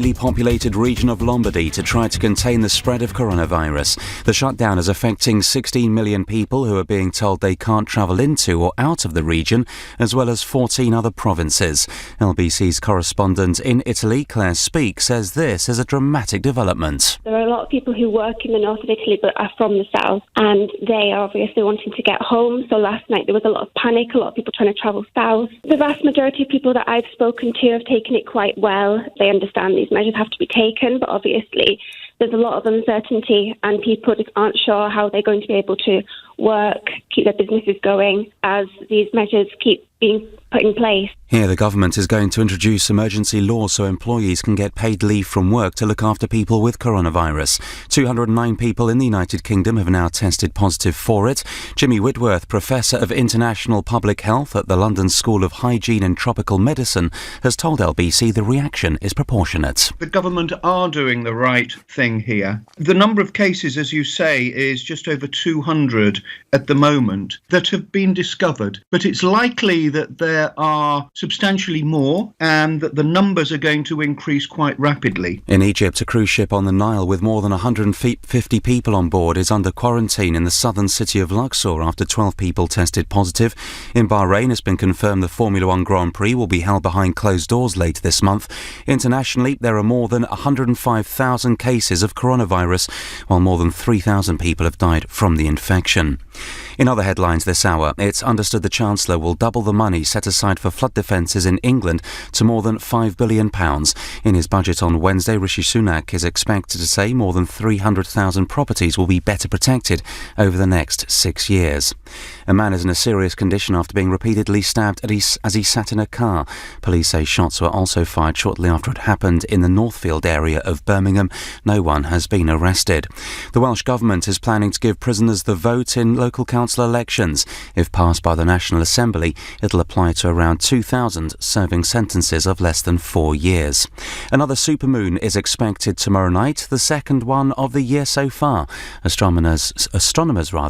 populated region of Lombardy to try to contain the spread of coronavirus. The shutdown is affecting 16 million people who are being told they can't travel into or out of the region, as well as 14 other provinces. LBC's correspondent in Italy, Claire Speak, says this is a dramatic development. There are a lot of people who work in the north of Italy but are from the south, and they are obviously wanting to get home. So last night there was a lot of panic, a lot of people trying to travel south. The vast majority of people that I've spoken to have taken it quite well. They understand these measures have to be taken, but obviously there's a lot of uncertainty and people just aren't sure how they're going to be able to work, keep their businesses going as these measures keep being put in place. Here, the government is going to introduce emergency laws so employees can get paid leave from work to look after people with coronavirus. 209 people in the United Kingdom have now tested positive for it. Jimmy Whitworth, Professor of International Public Health at the London School of Hygiene and Tropical Medicine, has told LBC the reaction is proportionate. The government are doing the right thing here. The number of cases, as you say, is just over 200 at the moment that have been discovered, but it's likely that there are substantially more and that the numbers are going to increase quite rapidly. In Egypt, a cruise ship on the Nile with more than 150 people on board is under quarantine in the southern city of Luxor after 12 people tested positive. In Bahrain, it's been confirmed the Formula One Grand Prix will be held behind closed doors later this month. Internationally, there are more than 105,000 cases of coronavirus, while more than 3,000 people have died from the infection. In other headlines this hour, it's understood the Chancellor will double the money set aside for flood defences in England to more than £5 billion. In his budget on Wednesday, Rishi Sunak is expected to say more than 300,000 properties will be better protected over the next 6 years. A man is in a serious condition after being repeatedly stabbed as he sat in a car. Police say shots were also fired shortly after it happened in the Northfield area of Birmingham. No one has been arrested. The Welsh Government is planning to give prisoners the vote in local council elections. If passed by the National Assembly, it'll apply to around 2,000 serving sentences of less than 4 years. Another supermoon is expected tomorrow night, the second one of the year so far. Astronomers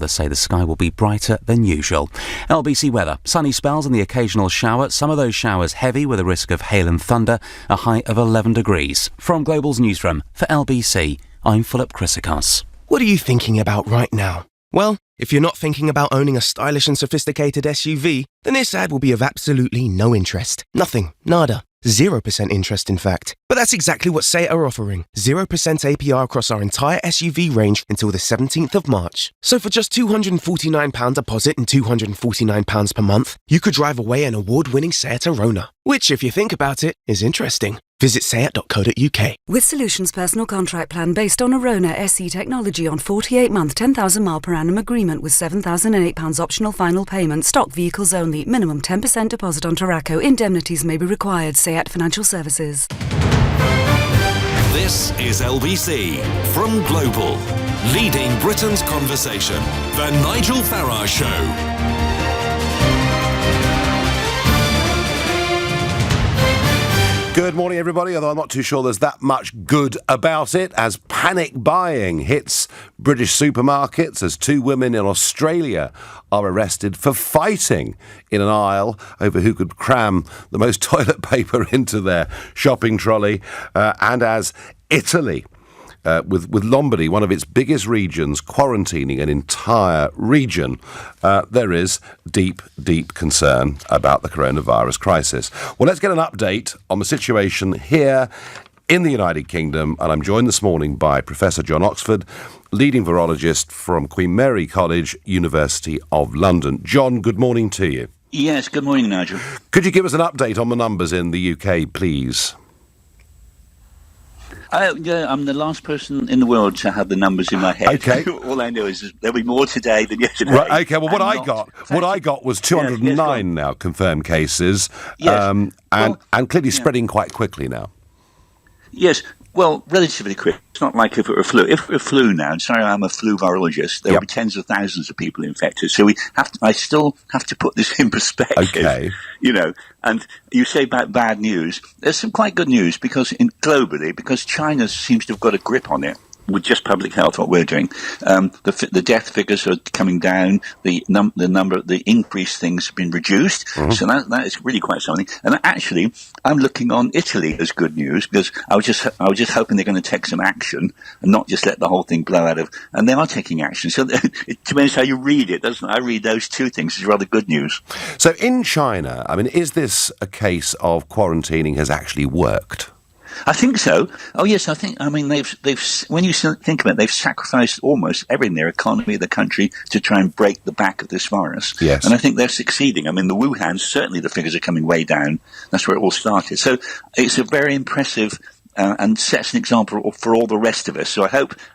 say the sky will be brighter than usual. LBC weather, sunny spells and the occasional shower, some of those showers heavy with a risk of hail and thunder, a high of 11 degrees. From Global's newsroom, for LBC, I'm Philip Chrysikos. What are you thinking about right now? Well, if you're not thinking about owning a stylish and sophisticated SUV, then this ad will be of absolutely no interest. Nothing. Nada. 0% interest, in fact. But that's exactly what SEAT are offering. 0% APR across our entire SUV range until the 17th of March. So for just £249 deposit and £249 per month, you could drive away an award-winning SEAT Arona. Which, if you think about it, is interesting. Visit seat.co.uk. With Solutions Personal Contract Plan based on Arona SE technology on 48-month, 10,000 mile per annum agreement with £7,008 optional final payment. Stock vehicles only. Minimum 10% deposit on Taraco. Indemnities may be required. SEAT Financial Services. This is LBC from Global, leading Britain's conversation. The Nigel Farage Show. Good morning, everybody, although I'm not too sure there's that much good about it, as panic buying hits British supermarkets as 2 women in Australia are arrested for fighting in an aisle over who could cram the most toilet paper into their shopping trolley, and as Italy, with Lombardy, one of its biggest regions, quarantining an entire region, there is deep, deep concern about the coronavirus crisis. Well, let's get an update on the situation here in the United Kingdom, and I'm joined this morning by Professor John Oxford, leading virologist from Queen Mary College, University of London. John, good morning to you. Yes, good morning, Nigel. Could you give us an update on the numbers in the UK, please? I'm the last person in the world to have the numbers in my head. Okay. All I know is there'll be more today than yesterday. Right, okay, well, what I got was 209 now confirmed cases, and clearly spreading quite quickly now. Yes, well, relatively quick. It's not like if it were a flu. If it were a flu now, and sorry, I'm a flu virologist, there will be tens of thousands of people infected. So I still have to put this in perspective. Okay. You know, and you say about bad news. There's some quite good news because globally, because China seems to have got a grip on it. with just public health, what we're doing. The death figures are coming down. The increased things have been reduced. Mm-hmm. So that is really quite something. And actually, I'm looking on Italy as good news, because I was just hoping they're going to take some action and not just let the whole thing blow out of. And they are taking action. So it depends how you read it, doesn't it? I read those two things as rather good news. So in China, I mean, is this a case of quarantining has actually worked? I think so. Oh yes, I mean they've when you think about it, they've sacrificed almost everything, their economy, the country, to try and break the back of this virus. Yes. And I think they're succeeding. I mean, the Wuhan, certainly the figures are coming way down. That's where it all started. So it's a very impressive and sets an example for all the rest of us. So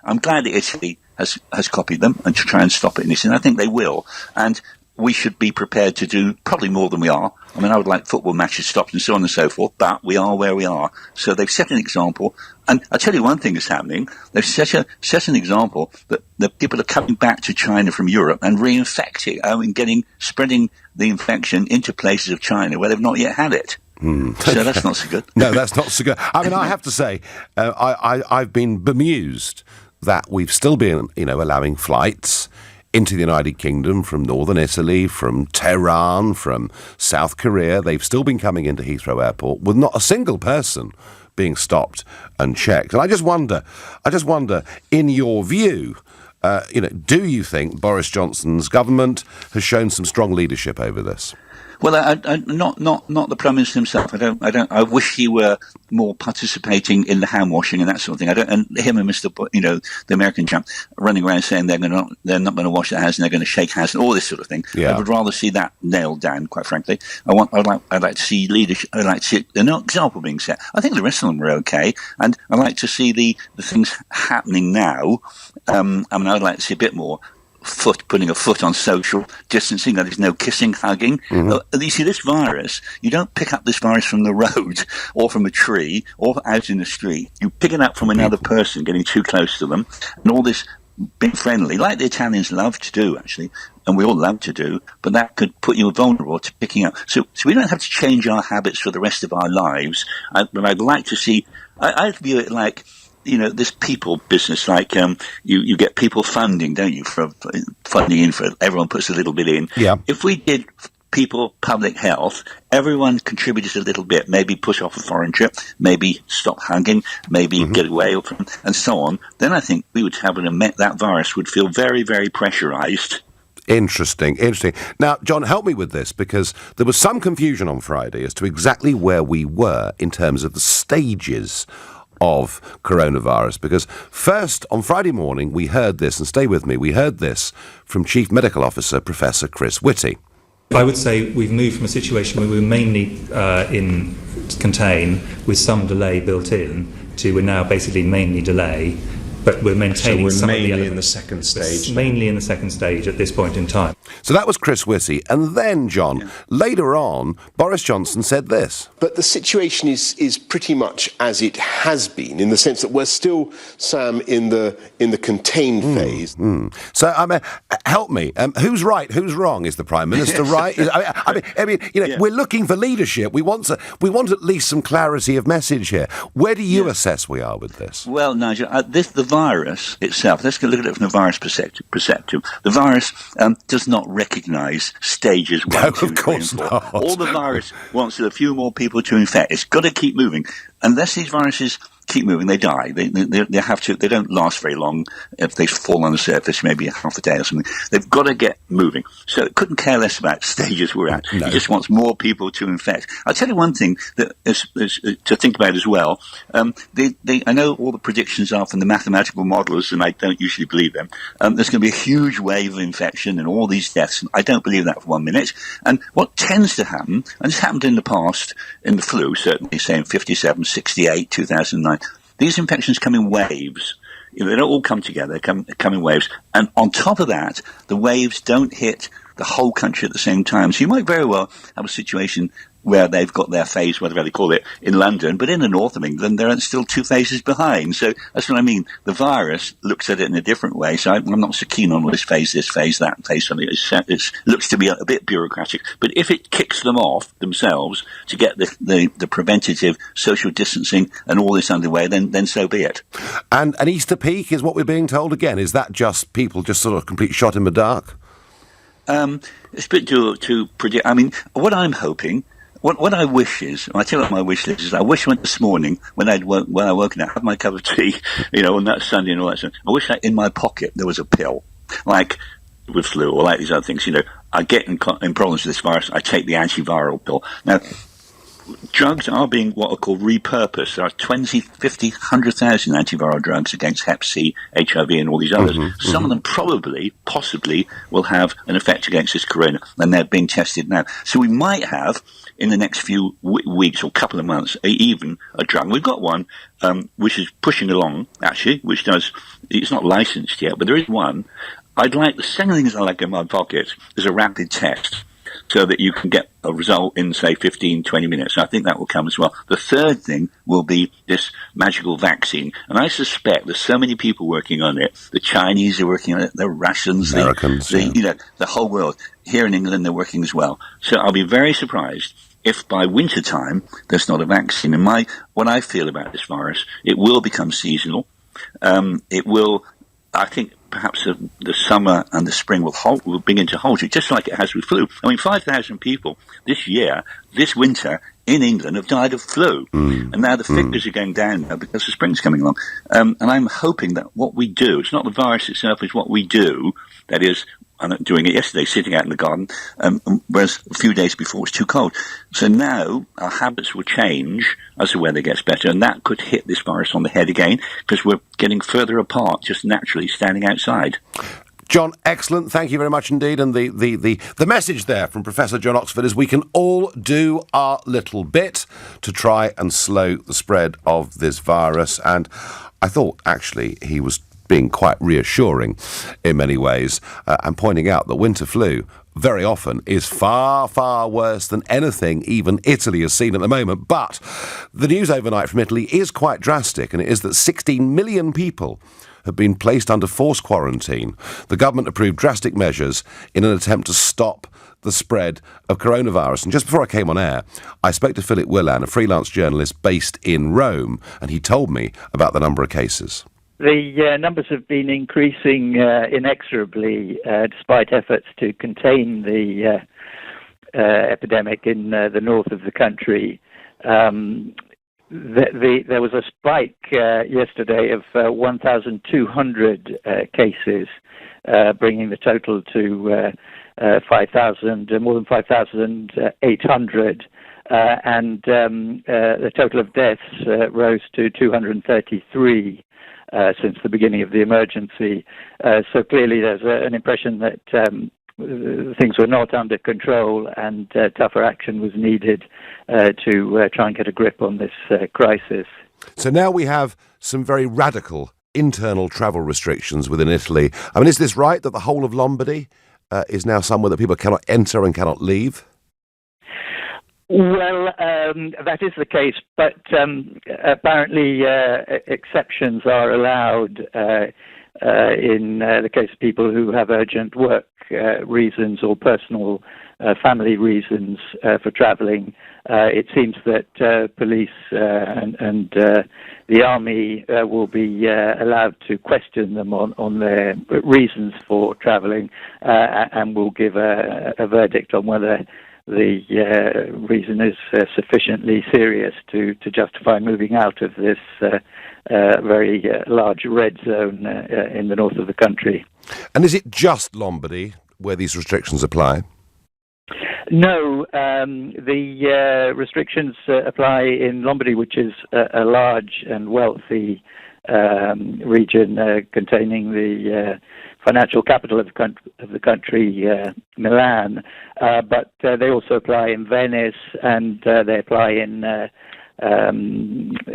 I'm glad that Italy has copied them and to try and stop it in this, and I think they will. And we should be prepared to do probably more than we are. I mean, I would like football matches stopped and so on and so forth, but we are where we are. So they've set an example. And I'll tell you one thing that's happening. They've set an example that the people are coming back to China from Europe and reinfecting, spreading the infection into places of China where they've not yet had it. So that's not so good. No, that's not so good. I mean, I have to say, I've been bemused that we've still been, allowing flights into the United Kingdom from northern Italy, from Tehran, from South Korea. They've still been coming into Heathrow Airport with not a single person being stopped and checked. And I just wonder, in your view, do you think Boris Johnson's government has shown some strong leadership over this? Well, not the Prime Minister himself. I wish he were more participating in the hand washing and that sort of thing. And him and the American chap running around saying they're not going to wash their hands and they're going to shake hands and all this sort of thing. Yeah. I would rather see that nailed down, quite frankly. I'd like to see leadership. I'd like to see an example being set. I think the rest of them are okay, and I'd like to see the things happening now. I'd like to see a bit more putting a foot on social distancing. That is, no kissing, hugging. Mm-hmm. You see, this virus, you don't pick up this virus from the road or from a tree or out in the street. You pick it up from another person getting too close to them, and all this being friendly, like the Italians love to do, actually, and we all love to do, but that could put you vulnerable to picking up. So we don't have to change our habits for the rest of our lives. But I'd like to see, I view it like, this people business, like you get people funding, don't you, for funding in for everyone puts a little bit in. Yeah. If we did people public health, everyone contributed a little bit, maybe push off a foreign trip, maybe stop hugging, maybe get away and so on, then I think we would have that virus would feel very, very pressurized. Interesting. Now, John, help me with this, because there was some confusion on Friday as to exactly where we were in terms of the stages of coronavirus, because first on Friday morning we heard this, and stay with me, we heard this from Chief Medical Officer Professor Chris Whitty. I would say we've moved from a situation where we were mainly in contain with some delay built in to we're now basically mainly delay, but we're maintaining some of the elements. Mainly in the second stage. Mainly in the second stage at this point in time. So that was Chris Whitty. And then, John, later on, Boris Johnson said this. But the situation is pretty much as it has been, in the sense that we're still, Sam, in the contained phase. So, help me. Who's right? Who's wrong? Is the Prime Minister right? We're looking for leadership. We want at least some clarity of message here. Where do you assess we are with this? Well, Nigel, the virus itself, let's look at it from the virus perspective. The virus does not recognise stages 1, 2, 3 and 4. Not. All the virus wants is a few more people to infect. It's got to keep moving. Unless these viruses keep moving, they die. They have to. They don't last very long. If they fall on the surface, maybe half a day or something. They've got to get moving. So it couldn't care less about stages we're at. No. It just wants more people to infect. I'll tell you one thing that is to think about as well. I know all the predictions are from the mathematical models, and I don't usually believe them. There's going to be a huge wave of infection and all these deaths. And I don't believe that for 1 minute. And what tends to happen, and it's happened in the past, in the flu, certainly, say in 57, 68, 2009, these infections come in waves. They don't all come together. They come in waves. And on top of that, the waves don't hit the whole country at the same time. So you might very well have a situation where they've got their phase, whatever they call it, in London, but in the north of England, they're still 2 phases behind. So that's what I mean. The virus looks at it in a different way. So I'm not so keen on this phase, that phase. Something it looks to be a bit bureaucratic. But if it kicks them off themselves to get the preventative social distancing and all this underway, then so be it. And an Easter peak is what we're being told again. Is that just people just sort of complete shot in the dark? It's a bit to predict. I mean, what I'm hoping. What I wish is, I tell you what my wish list is, I wish this morning, when I woken up, had my cup of tea, on that Sunday and all that stuff, I wish that in my pocket there was a pill, like with flu or like these other things, I get in problems with this virus, I take the antiviral pill. Now, drugs are being what are called repurposed. There are 20, 50, 100,000 antiviral drugs against Hep C, HIV and all these others. Some of them possibly will have an effect against this corona, and they're being tested now. So we might have, in the next few weeks or couple of months, even a drug. We've got one which is pushing along, actually, it's not licensed yet, but there is one. The second thing I'd like in my pocket is a rapid test, so that you can get a result in, say, 15, 20 minutes. I think that will come as well. The third thing will be this magical vaccine. And I suspect there's so many people working on it. The Chinese are working on it, the Russians, Americans, the whole world. Here in England, they're working as well. So I'll be very surprised if by winter time there's not a vaccine. And what I feel about this virus, it will become seasonal. It will, I think, perhaps the summer and the spring will begin to hold it, just like it has with flu. I mean, 5,000 people this winter in England have died of flu. And now the figures are going down now because the spring's coming along. And I'm hoping that what we do, it's not the virus itself, it's what we do, that is, I'm not doing it yesterday, sitting out in the garden, whereas a few days before it was too cold. So now our habits will change as the weather gets better, and that could hit this virus on the head again, because we're getting further apart just naturally standing outside. John, excellent. Thank you very much indeed. And the message there from Professor John Oxford is we can all do our little bit to try and slow the spread of this virus. And I thought, actually, he was being quite reassuring in many ways, and pointing out that winter flu very often is far, far worse than anything even Italy has seen at the moment. But the news overnight from Italy is quite drastic, and it is that 16 million people have been placed under forced quarantine. The government approved drastic measures in an attempt to stop the spread of coronavirus. And just before I came on air, I spoke to Philip Willan, a freelance journalist based in Rome, and he told me about the number of cases. The numbers have been increasing inexorably despite efforts to contain the epidemic in the north of the country. There was a spike yesterday of 1,200 cases, bringing the total to 5,000, more than 5,800. And the total of deaths rose to 233. Since the beginning of the emergency. So clearly there's an impression that things were not under control, and tougher action was needed to try and get a grip on this crisis. So now we have some very radical internal travel restrictions within Italy. I mean, is this right that the whole of Lombardy is now somewhere that people cannot enter and cannot leave? Well, that is the case, but apparently exceptions are allowed in the case of people who have urgent work reasons or personal family reasons for travelling. It seems that police and the army will be allowed to question them on their reasons for travelling and will give a verdict on whether the reason is sufficiently serious to justify moving out of this very large red zone in the north of the country. And is it just Lombardy where these restrictions apply? No, the restrictions apply in Lombardy, which is a large and wealthy region containing the financial capital of the country, Milan, but they also apply in Venice, and they apply in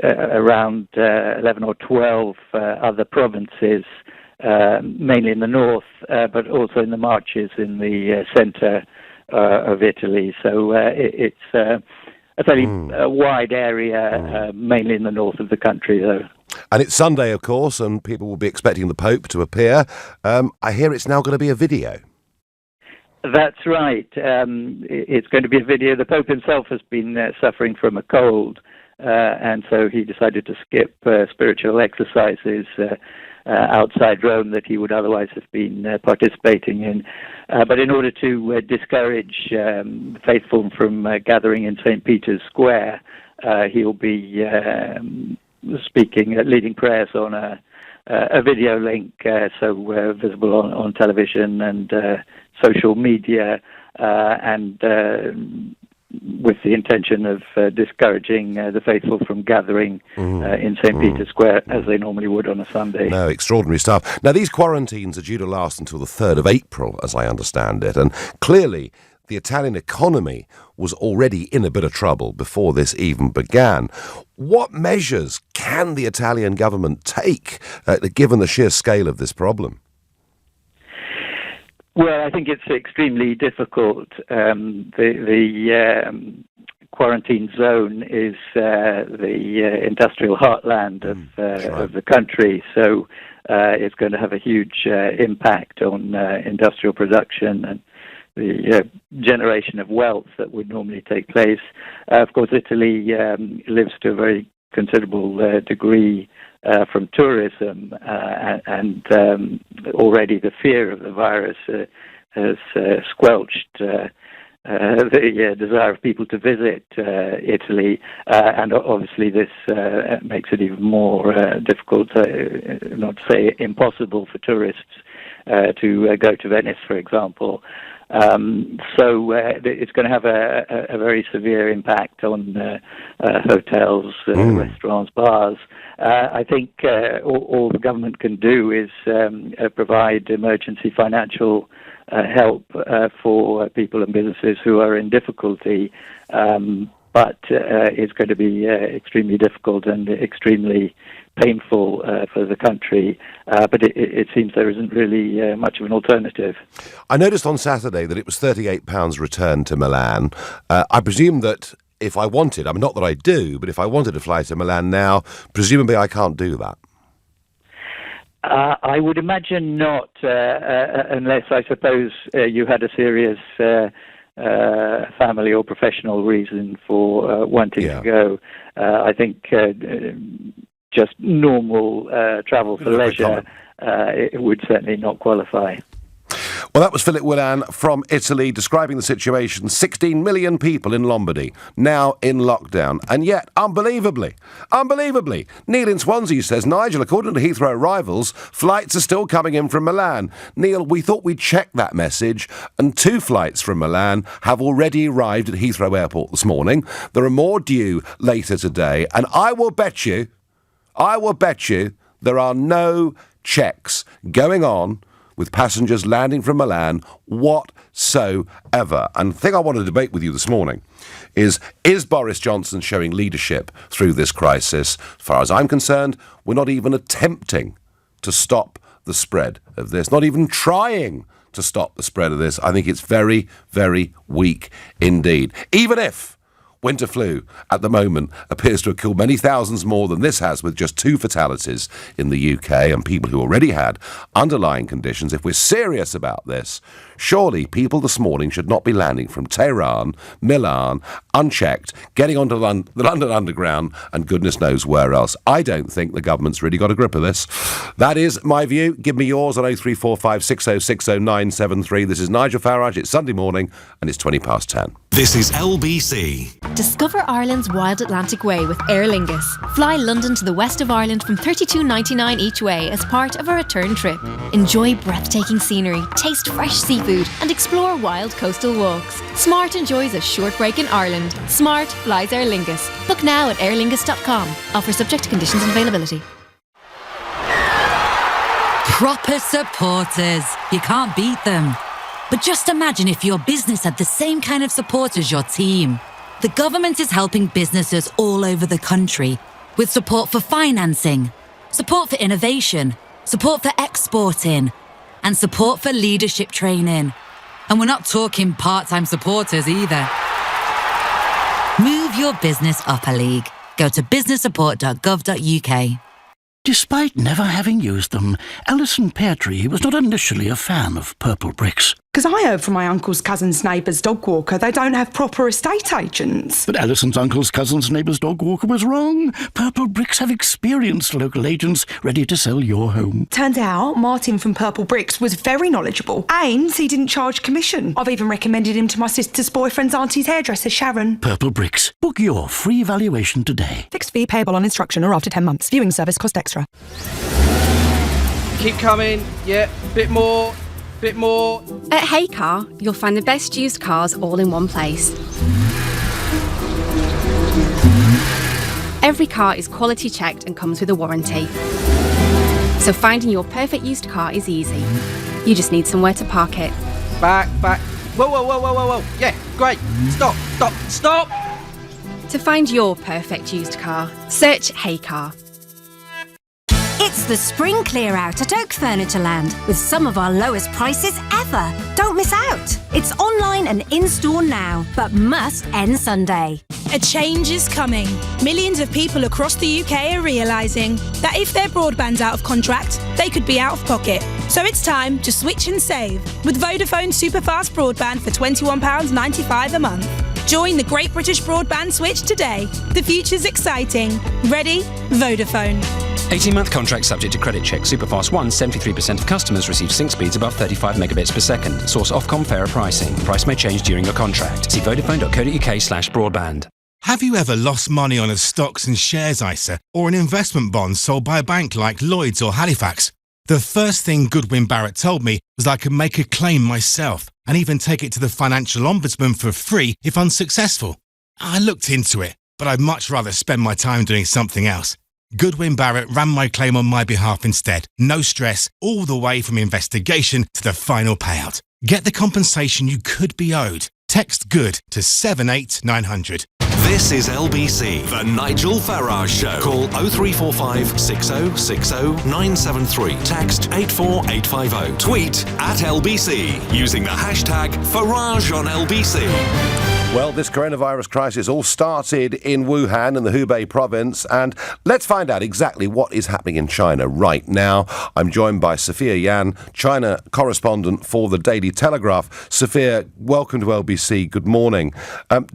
around 11 or 12 other provinces, mainly in the north, but also in the marches in the centre of Italy. So it's a fairly wide area, mainly in the north of the country, though. And it's Sunday, of course, and people will be expecting the Pope to appear. I hear it's now going to be a video. That's right. It's going to be a video. The Pope himself has been suffering from a cold, and so he decided to skip spiritual exercises outside Rome that he would otherwise have been participating in. But in order to discourage the faithful from gathering in St. Peter's Square, he'll be speaking, leading prayers on a video link, so visible on television and social media, and with the intention of discouraging the faithful from gathering in St. Peter's Square as they normally would on a Sunday. No, extraordinary stuff. Now, these quarantines are due to last until the 3rd of April, as I understand it, and clearly the Italian economy was already in a bit of trouble before this even began. What measures can the Italian government take, given the sheer scale of this problem? Well, I think it's extremely difficult. The quarantine zone is the industrial heartland of the country, so it's going to have a huge impact on industrial production and the generation of wealth that would normally take place. Of course, Italy lives to a very considerable degree from tourism, and already the fear of the virus has squelched the desire of people to visit Italy, and obviously this makes it even more difficult, not to say impossible, for tourists to go to Venice, for example. So it's going to have a very severe impact on hotels, restaurants, bars. I think all the government can do is provide emergency financial help for people and businesses who are in difficulty, but it's going to be extremely difficult and extremely painful for the country, but it seems there isn't really much of an alternative. I noticed on Saturday that it was £38 returned to Milan. I presume that if I wanted, I mean, not that I do, but if I wanted to fly to Milan now, presumably I can't do that. I would imagine not, unless, I suppose, you had a serious family or professional reason for wanting to go. I think just normal travel for leisure, it would certainly not qualify. Well, that was Philip Willan from Italy describing the situation. 16 million people in Lombardy now in lockdown. And yet, unbelievably, Neil in Swansea says, Nigel, according to Heathrow arrivals, flights are still coming in from Milan. Neil, we thought we'd check that message, and 2 flights from Milan have already arrived at Heathrow Airport this morning. There are more due later today, and I will bet you there are no checks going on with passengers landing from Milan whatsoever. And the thing I want to debate with you this morning is Boris Johnson showing leadership through this crisis? As far as I'm concerned, we're not even attempting to stop the spread of this, not even trying to stop the spread of this. I think it's very, very weak indeed. Even if winter flu at the moment appears to have killed many thousands more than this has, with just 2 fatalities in the UK and people who already had underlying conditions. If we're serious about this, surely people this morning should not be landing from Tehran, Milan, unchecked, getting onto the London Underground and goodness knows where else. I don't think the government's really got a grip of this. That is my view. Give me yours on 0345 6060 973. This is Nigel Farage. It's Sunday morning and it's 10:20. This is LBC. Discover Ireland's Wild Atlantic Way with Aer Lingus. Fly London to the west of Ireland from $32.99 each way as part of a return trip. Enjoy breathtaking scenery, taste fresh seafood, and explore wild coastal walks. Smart enjoys a short break in Ireland. Smart flies Aer Lingus. Book now at airlingus.com. Offer subject to conditions and availability. Proper supporters. You can't beat them. But just imagine if your business had the same kind of support as your team. The government is helping businesses all over the country with support for financing, support for innovation, support for exporting, and support for leadership training. And we're not talking part-time supporters either. Move move your business up a league. Go to businesssupport.gov.uk. Despite never having used them, Alison Peartree was not initially a fan of purple bricks. Because I heard from my uncle's cousin's neighbour's dog walker they don't have proper estate agents. But Alison's uncle's cousin's neighbour's dog walker was wrong. Purple Bricks have experienced local agents ready to sell your home. Turns out Martin from Purple Bricks was very knowledgeable. And he didn't charge commission. I've even recommended him to my sister's boyfriend's auntie's hairdresser, Sharon. Purple Bricks. Book your free valuation today. Fixed fee payable on instruction or after 10 months. Viewing service cost extra. Keep coming. Yeah, bit more. Bit more. At Hey Car, you'll find the best used cars all in one place. Every car is quality checked and comes with a warranty. So finding your perfect used car is easy. You just need somewhere to park it. Back. Whoa. Yeah, great. Stop. To find your perfect used car, search Hey Car. It's the spring clear out at Oak Furniture Land with some of our lowest prices ever. Don't miss out. It's online and in-store now, but must end Sunday. A change is coming. Millions of people across the UK are realising that if their broadband's out of contract, they could be out of pocket. So it's time to switch and save with Vodafone Superfast Broadband for £21.95 a month. Join the Great British Broadband switch today. The future's exciting. Ready? Vodafone. 18-month contract subject to credit check. Superfast 1, 73% of customers receive sync speeds above 35 megabits per second. Source Ofcom fairer pricing. Price may change during your contract. See vodafone.co.uk/broadband. Have you ever lost money on a stocks and shares ISA or an investment bond sold by a bank like Lloyds or Halifax? The first thing Goodwin Barrett told me was I could make a claim myself and even take it to the Financial Ombudsman for free if unsuccessful. I looked into it, but I'd much rather spend my time doing something else. Goodwin Barrett ran my claim on my behalf instead. No stress, all the way from investigation to the final payout. Get the compensation you could be owed. Text GOOD to 78900. This is LBC, the Nigel Farage Show. Call 0345 6060 973. Text 84850. Tweet at LBC using the hashtag Farage on LBC. Well, this coronavirus crisis all started in Wuhan in the Hubei province, and let's find out exactly what is happening in China right now. I'm joined by Sophia Yan, China correspondent for the Daily Telegraph. Sophia, welcome to LBC. Good morning.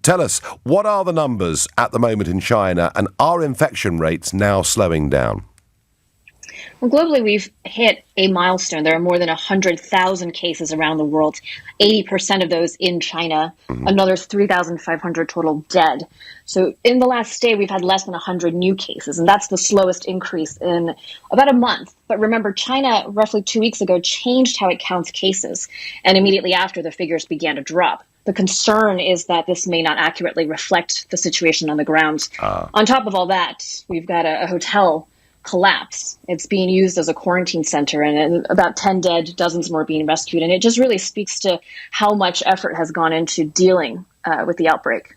Tell us, what are the numbers at the moment in China, and are infection rates now slowing down? Well, globally, we've hit a milestone. There are more than 100,000 cases around the world, 80% of those in China, another 3,500 total dead. So in the last day, we've had less than 100 new cases, and that's the slowest increase in about a month. But remember, China, roughly 2 weeks ago, changed how it counts cases, and immediately after, the figures began to drop. The concern is that this may not accurately reflect the situation on the ground. On top of all that, we've got a hotel collapse. It's being used as a quarantine center, and about 10 dead, dozens more being rescued. And it just really speaks to how much effort has gone into dealing with the outbreak.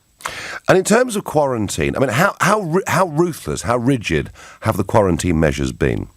And in terms of quarantine, I mean, how ruthless, how rigid have the quarantine measures been?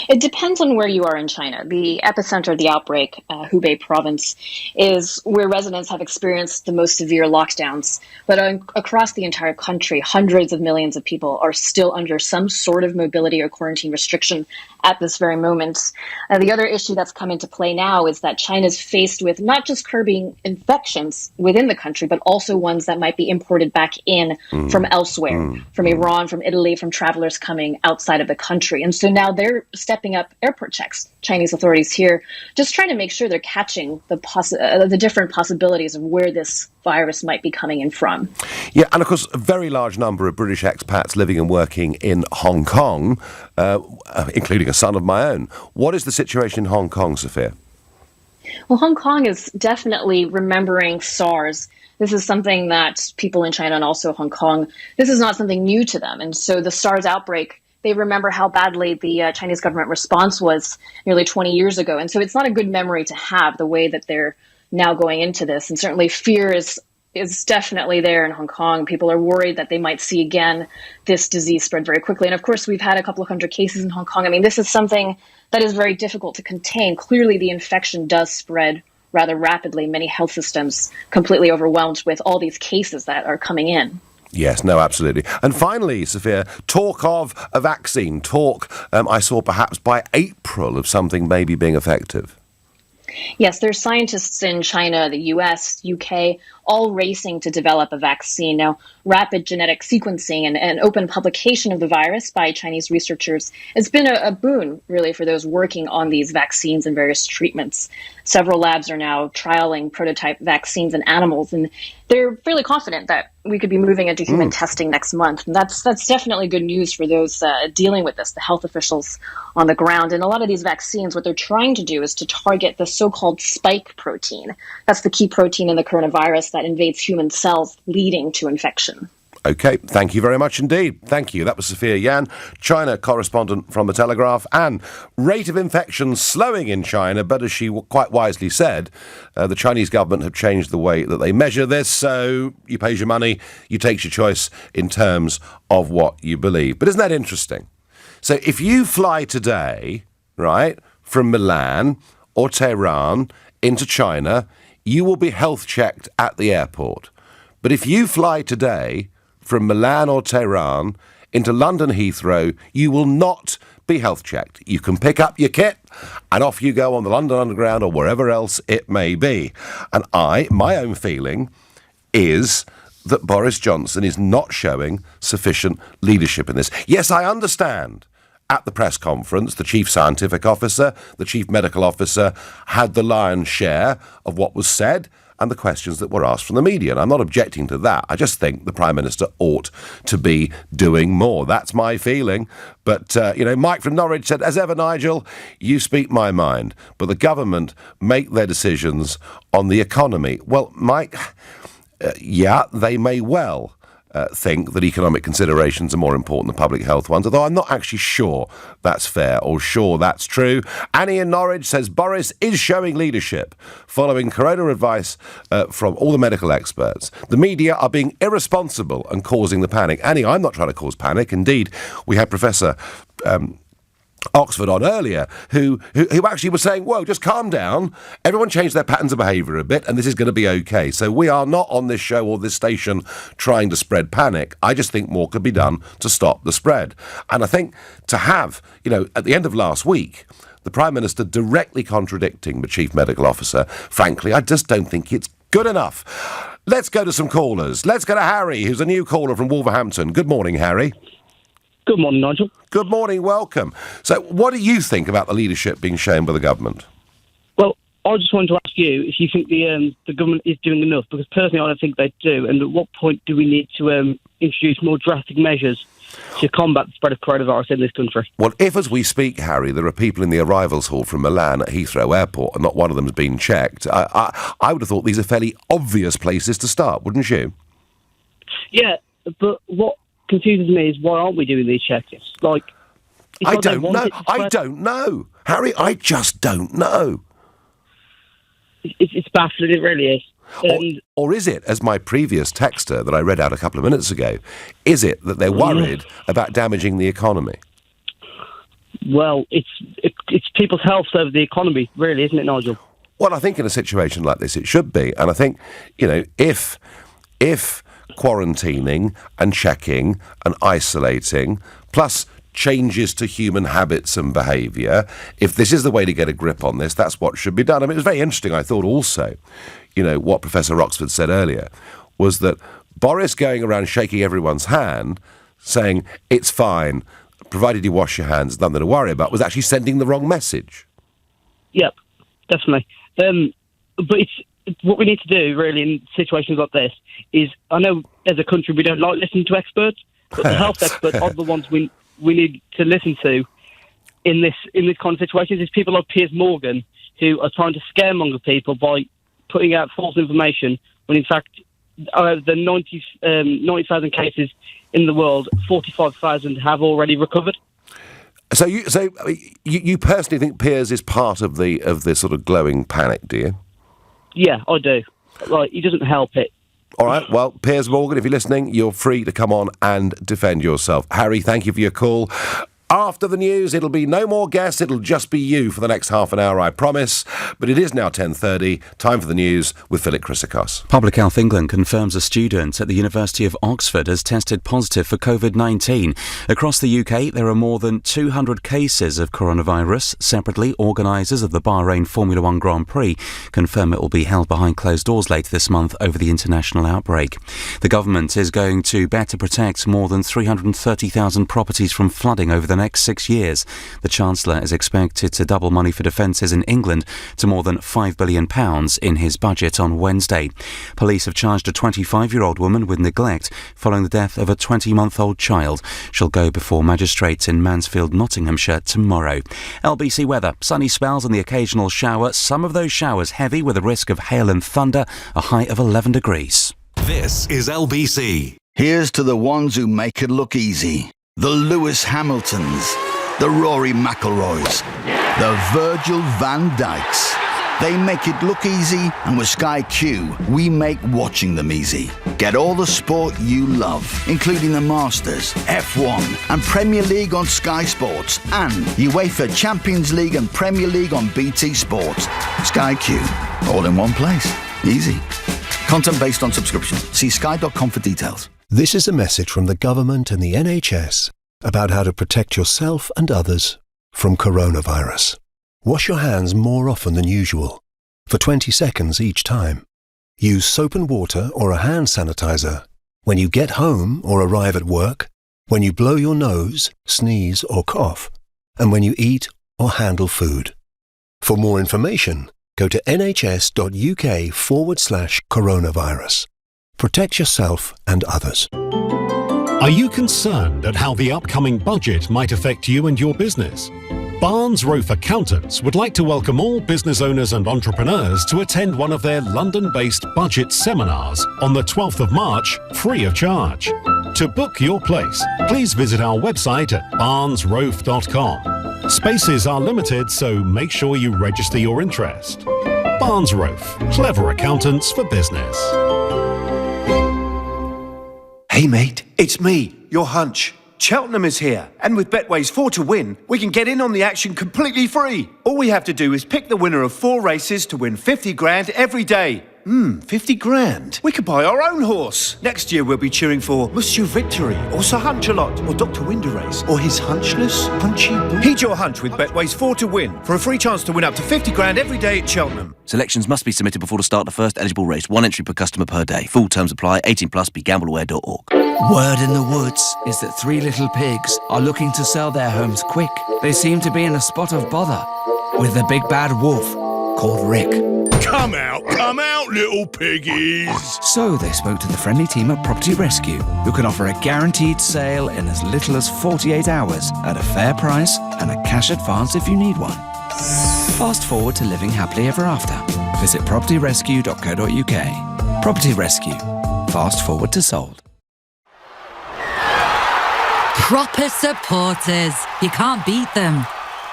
It depends on where you are in China. The epicenter of the outbreak, Hubei province, is where residents have experienced the most severe lockdowns. But across the entire country, hundreds of millions of people are still under some sort of mobility or quarantine restriction at this very moment. The other issue that's come into play now is that China's faced with not just curbing infections within the country, but also ones that might be imported back in from elsewhere, from Iran, from Italy, from travelers coming outside of the country. And so now they're stepping up airport checks, Chinese authorities here, just trying to make sure they're catching the different possibilities of where this virus might be coming in from. Yeah, and of course, a very large number of British expats living and working in Hong Kong, including a son of my own. What is the situation in Hong Kong, Sophia? Well, Hong Kong is definitely remembering SARS. This is something that people in China and also Hong Kong, this is not something new to them. And so the SARS outbreak, they remember how badly the Chinese government response was nearly 20 years ago. And so it's not a good memory to have, the way that they're now going into this. And certainly fear is definitely there in Hong Kong. People are worried that they might see again this disease spread very quickly. And of course, we've had a couple of hundred cases in Hong Kong. I mean, this is something that is very difficult to contain. Clearly, the infection does spread rather rapidly. Many health systems completely overwhelmed with all these cases that are coming in. Yes, no, absolutely. And finally, Sophia, talk of a vaccine, I saw perhaps by April of something maybe being effective. Yes, there's scientists in China, the US, UK, all racing to develop a vaccine. Now, rapid genetic sequencing and open publication of the virus by Chinese researchers has been a boon, really, for those working on these vaccines and various treatments. Several labs are now trialing prototype vaccines in animals, and they're fairly confident that we could be moving into human testing next month. And that's definitely good news for those dealing with this, the health officials on the ground. And a lot of these vaccines, what they're trying to do is to target the so-called spike protein. That's the key protein in the coronavirus that invades human cells, leading to infection. OK, thank you very much indeed. Thank you. That was Sophia Yan, China correspondent from The Telegraph. And rate of infection slowing in China, but as she quite wisely said, the Chinese government have changed the way that they measure this, so you pays your money, you takes your choice in terms of what you believe. But isn't that interesting? So if you fly today, right, from Milan or Tehran into China, you will be health checked at the airport. But if you fly today from Milan or Tehran into London Heathrow, you will not be health checked. You can pick up your kit and off you go on the London Underground or wherever else it may be. And my own feeling is that Boris Johnson is not showing sufficient leadership in this. Yes, I understand. At the press conference, the chief scientific officer, the chief medical officer had the lion's share of what was said and the questions that were asked from the media. And I'm not objecting to that. I just think the Prime Minister ought to be doing more. That's my feeling. But, Mike from Norwich said, as ever, Nigel, you speak my mind. But the government make their decisions on the economy. Well, Mike, they may well think that economic considerations are more important than public health ones, although I'm not actually sure that's fair or sure that's true. Annie in Norwich says Boris is showing leadership following corona advice from all the medical experts. The media are being irresponsible and causing the panic. Annie, I'm not trying to cause panic. Indeed, we had Professor Oxford on earlier, who actually was saying, whoa, just calm down. Everyone changed their patterns of behaviour a bit, and this is going to be okay. So we are not on this show or this station trying to spread panic. I just think more could be done to stop the spread. And I think to have, at the end of last week, the Prime Minister directly contradicting the Chief Medical Officer, frankly, I just don't think it's good enough. Let's go to some callers. Let's go to Harry, who's a new caller from Wolverhampton. Good morning, Harry. Good morning, Nigel. Good morning, welcome. So what do you think about the leadership being shown by the government? Well, I just wanted to ask you if you think the government is doing enough, because personally I don't think they do, and at what point do we need to introduce more drastic measures to combat the spread of coronavirus in this country? Well, if as we speak, Harry, there are people in the arrivals hall from Milan at Heathrow Airport and not one of them has been checked, I would have thought these are fairly obvious places to start, wouldn't you? Yeah, but what confuses me is why aren't we doing these checks? I don't know. Harry, I just don't know. It's baffling, it really is. Or is it, as my previous texter that I read out a couple of minutes ago, is it that they're worried about damaging the economy? Well, it's people's health over the economy, really, isn't it, Nigel? Well, I think in a situation like this it should be. And I think, if quarantining and checking and isolating, plus changes to human habits and behaviour, if this is the way to get a grip on this, that's what should be done. I mean, it was very interesting, I thought also, what Professor Oxford said earlier, was that Boris going around shaking everyone's hand, saying, it's fine, provided you wash your hands, nothing to worry about, was actually sending the wrong message. Yep, definitely. But what we need to do, really, in situations like this, is, I know as a country we don't like listening to experts, but the health experts are the ones we need to listen to in this kind of situations. Is people like Piers Morgan, who are trying to scaremonger people by putting out false information, when in fact, the 90,000 cases in the world, 45,000 have already recovered. So you personally think Piers is part of the sort of glowing panic, do you? Yeah, I do. He doesn't help it. All right, well, Piers Morgan, if you're listening, you're free to come on and defend yourself. Harry, thank you for your call. After the news, it'll be no more guests, it'll just be you for the next half an hour, I promise. But it is now 10:30, time for the news with Philip Chryssikos. Public Health England confirms a student at the University of Oxford has tested positive for COVID-19. Across the UK, there are more than 200 cases of coronavirus. Separately, organisers of the Bahrain Formula One Grand Prix confirm it will be held behind closed doors later this month over the international outbreak. The government is going to better protect more than 330,000 properties from flooding over the next 6 years. The Chancellor is expected to double money for defences in England to more than £5 billion in his budget on Wednesday. Police have charged a 25-year-old woman with neglect following the death of a 20-month-old child. She'll go before magistrates in Mansfield, Nottinghamshire tomorrow. LBC weather, sunny spells and the occasional shower. Some of those showers heavy with a risk of hail and thunder, a high of 11 degrees. This is LBC. Here's to the ones who make it look easy. The Lewis Hamiltons, the Rory McIlroys, the Virgil van Dijks. They make it look easy, and with Sky Q, we make watching them easy. Get all the sport you love, including the Masters, F1 and Premier League on Sky Sports, and UEFA Champions League and Premier League on BT Sports. Sky Q, all in one place. Easy. Content based on subscription. See sky.com for details. This is a message from the government and the NHS about how to protect yourself and others from coronavirus. Wash your hands more often than usual, for 20 seconds each time. Use soap and water or a hand sanitizer when you get home or arrive at work, when you blow your nose, sneeze or cough, and when you eat or handle food. For more information, go to nhs.uk/coronavirus. Protect yourself and others. Are you concerned at how the upcoming budget might affect you and your business? Barnes Rofe Accountants would like to welcome all business owners and entrepreneurs to attend one of their London-based budget seminars on the 12th of March, free of charge. To book your place, please visit our website at barnesrofe.com. Spaces are limited, so make sure you register your interest. Barnes Rofe, clever accountants for business. Hey mate, it's me, your hunch. Cheltenham is here, and with Betway's 4 to win, we can get in on the action completely free. All we have to do is pick the winner of 4 races to win 50 grand every day. 50 grand? We could buy our own horse. Next year we'll be cheering for Monsieur Victory, or Sir Hunch-a-Lot, or Dr. Winderace, or his hunchless, punchy bull. Heed your hunch with Betway's 4 to win, for a free chance to win up to 50 grand every day at Cheltenham. Selections must be submitted before the start of the first eligible race. 1 entry per customer per day. Full terms apply. 18 plus. BeGambleAware.org. Word in the woods is that 3 little pigs are looking to sell their homes quick. They seem to be in a spot of bother with the big bad wolf called Rick. Come out, little piggies! So they spoke to the friendly team at Property Rescue, who can offer a guaranteed sale in as little as 48 hours at a fair price and a cash advance if you need one. Fast forward to living happily ever after. Visit propertyrescue.co.uk. Property Rescue. Fast forward to sold. Proper supporters. You can't beat them.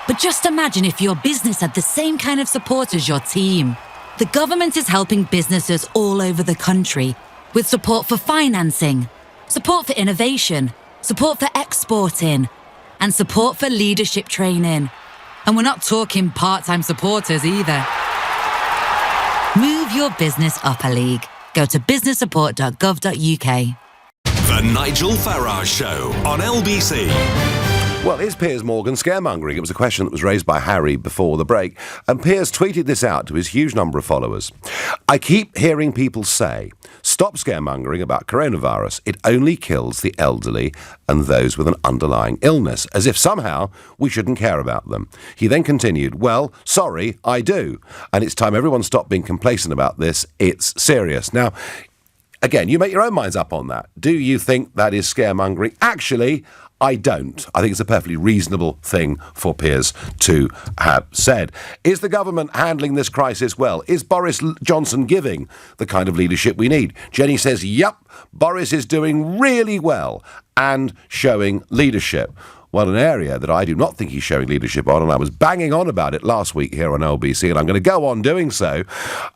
But just imagine if your business had the same kind of support as your team. The government is helping businesses all over the country with support for financing, support for innovation, support for exporting, and support for leadership training. And we're not talking part-time supporters either. Move your business up a league. Go to businesssupport.gov.uk. The Nigel Farage Show on LBC. Well, is Piers Morgan scaremongering? It was a question that was raised by Harry before the break, and Piers tweeted this out to his huge number of followers. I keep hearing people say, stop scaremongering about coronavirus. It only kills the elderly and those with an underlying illness, as if somehow we shouldn't care about them. He then continued, well, sorry, I do. And it's time everyone stopped being complacent about this. It's serious. Now, again, you make your own minds up on that. Do you think that is scaremongering? Actually, I don't. I think it's a perfectly reasonable thing for Piers to have said. Is the government handling this crisis well? Is Boris Johnson giving the kind of leadership we need? Jenny says, yep, Boris is doing really well and showing leadership. Well, an area that I do not think he's showing leadership on, and I was banging on about it last week here on LBC, and I'm going to go on doing so.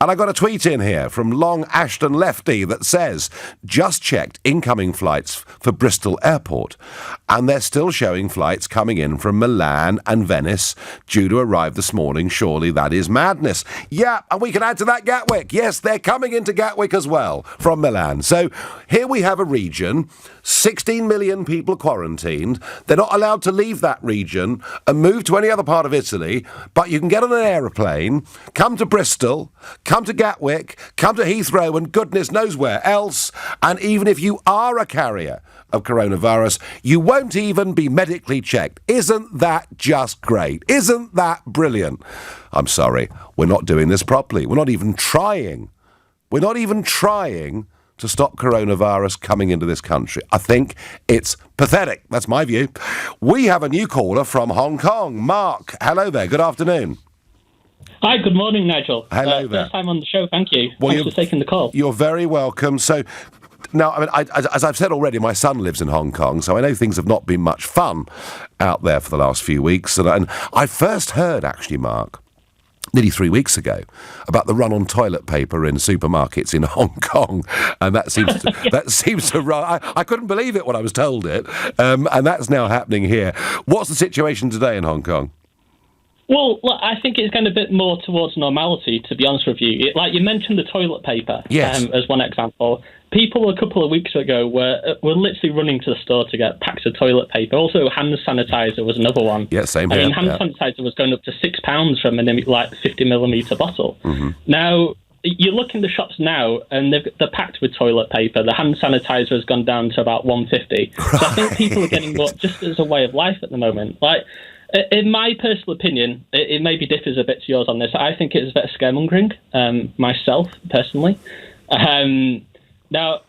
And I got a tweet in here from Long Ashton Lefty that says, just checked incoming flights for Bristol Airport, and they're still showing flights coming in from Milan and Venice due to arrive this morning. Surely that is madness. Yeah, and we can add to that Gatwick. Yes, they're coming into Gatwick as well from Milan. So here we have a region, 16 million people quarantined. They're not allowed to leave that region and move to any other part of Italy, but you can get on an aeroplane, come to Bristol, come to Gatwick, come to Heathrow, and goodness knows where else. And even if you are a carrier of coronavirus, you won't even be medically checked. Isn't that just great? Isn't that brilliant? I'm sorry, we're not doing this properly. We're not even trying. We're not even trying to stop coronavirus coming into this country. I think it's pathetic. That's my view. We have a new caller from Hong Kong. Mark, hello there. Good afternoon. Hi, good morning, Nigel. Hello there. First time on the show, thank you. Well, Thanks for taking the call. You're very welcome. So, now, I mean, as I've said already, my son lives in Hong Kong, so I know things have not been much fun out there for the last few weeks. And I first heard, actually, Mark, nearly 3 weeks ago, about the run on toilet paper in supermarkets in Hong Kong, and that seems to run. I couldn't believe it when I was told it, and that's now happening here. What's the situation today in Hong Kong? Well, look, I think it's going a bit more towards normality, to be honest with you. Like you mentioned the toilet paper as one example. People a couple of weeks ago were literally running to the store to get packs of toilet paper. Also, hand sanitizer was another one. Yeah, same here. I mean, hand sanitizer was going up to £6 from a 50mm bottle. Mm-hmm. Now, you look in the shops now, and they're packed with toilet paper. The hand sanitizer has gone down to about £1.50. So I think people are getting more just as a way of life at the moment. Like, in my personal opinion, it maybe differs a bit to yours on this. I think it's a bit of scaremongering, myself, personally. Now,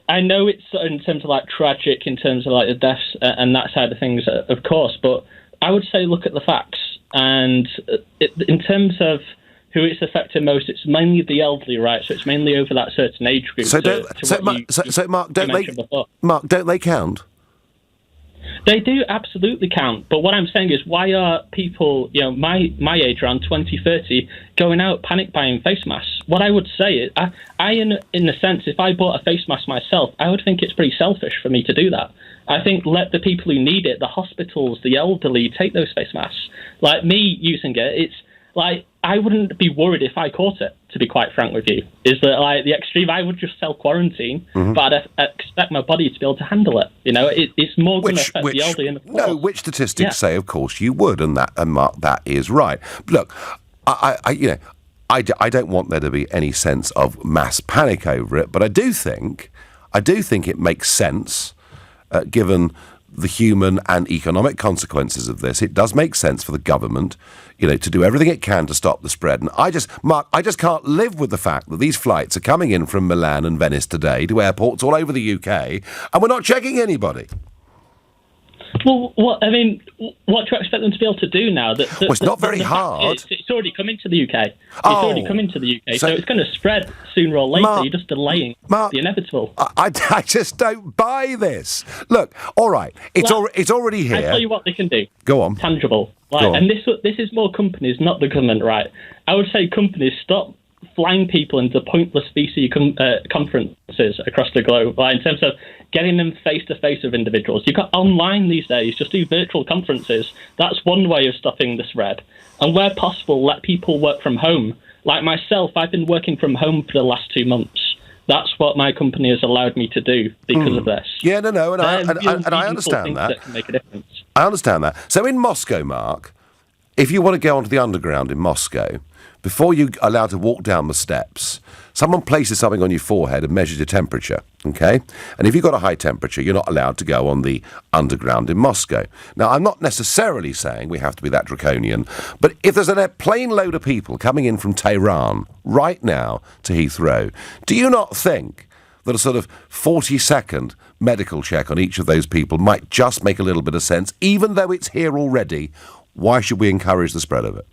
I know it's in terms of like tragic, in terms of like the deaths and that side of things, of course, but I would say look at the facts. And in terms of who it's affected most, it's mainly the elderly, right? So it's mainly over that certain age group. Mark, don't they count? They do absolutely count, but what I'm saying is, why are people, my age, around 20, 30, going out panic buying face masks? What I would say is, I in a sense, if I bought a face mask myself, I would think it's pretty selfish for me to do that. I think let the people who need it, the hospitals, the elderly, take those face masks. Like me using it, it's like, I wouldn't be worried if I caught it, to be quite frank with you. Is that like the extreme? I would just self-quarantine, but I'd expect my body to be able to handle it. It's more going to affect the elderly and the poor. No, which statistics say, of course, you would, and Mark, that is right. Look, I don't want there to be any sense of mass panic over it, but I do think it makes sense, given the human and economic consequences of this. It does make sense for the government, to do everything it can to stop the spread. And I just can't live with the fact that these flights are coming in from Milan and Venice today to airports all over the UK, and we're not checking anybody. Well, what do you expect them to be able to do now? It's not very hard. It's already come into the UK. Already come into the UK, so it's going to spread sooner or later. Mark, you're just delaying the inevitable. I just don't buy this. Look, all right, it's already here. I tell you what they can do. Go on. Tangible. And this is more companies, not the government, right? I would say companies stop flying people into pointless VC conferences across the globe, in terms of getting them face-to-face with individuals. You've got online these days, just do virtual conferences. That's one way of stopping the spread. And where possible, let people work from home. Like myself, I've been working from home for the last 2 months. That's what my company has allowed me to do because of this. Yeah, and I understand that. That can make a difference. I understand that. So in Moscow, Mark, if you want to go onto the underground in Moscow, before you're allowed to walk down the steps, someone places something on your forehead and measures your temperature, okay? And if you've got a high temperature, you're not allowed to go on the underground in Moscow. Now, I'm not necessarily saying we have to be that draconian, but if there's a plane load of people coming in from Tehran right now to Heathrow, do you not think that a sort of 40-second medical check on each of those people might just make a little bit of sense? Even though it's here already, why should we encourage the spread of it?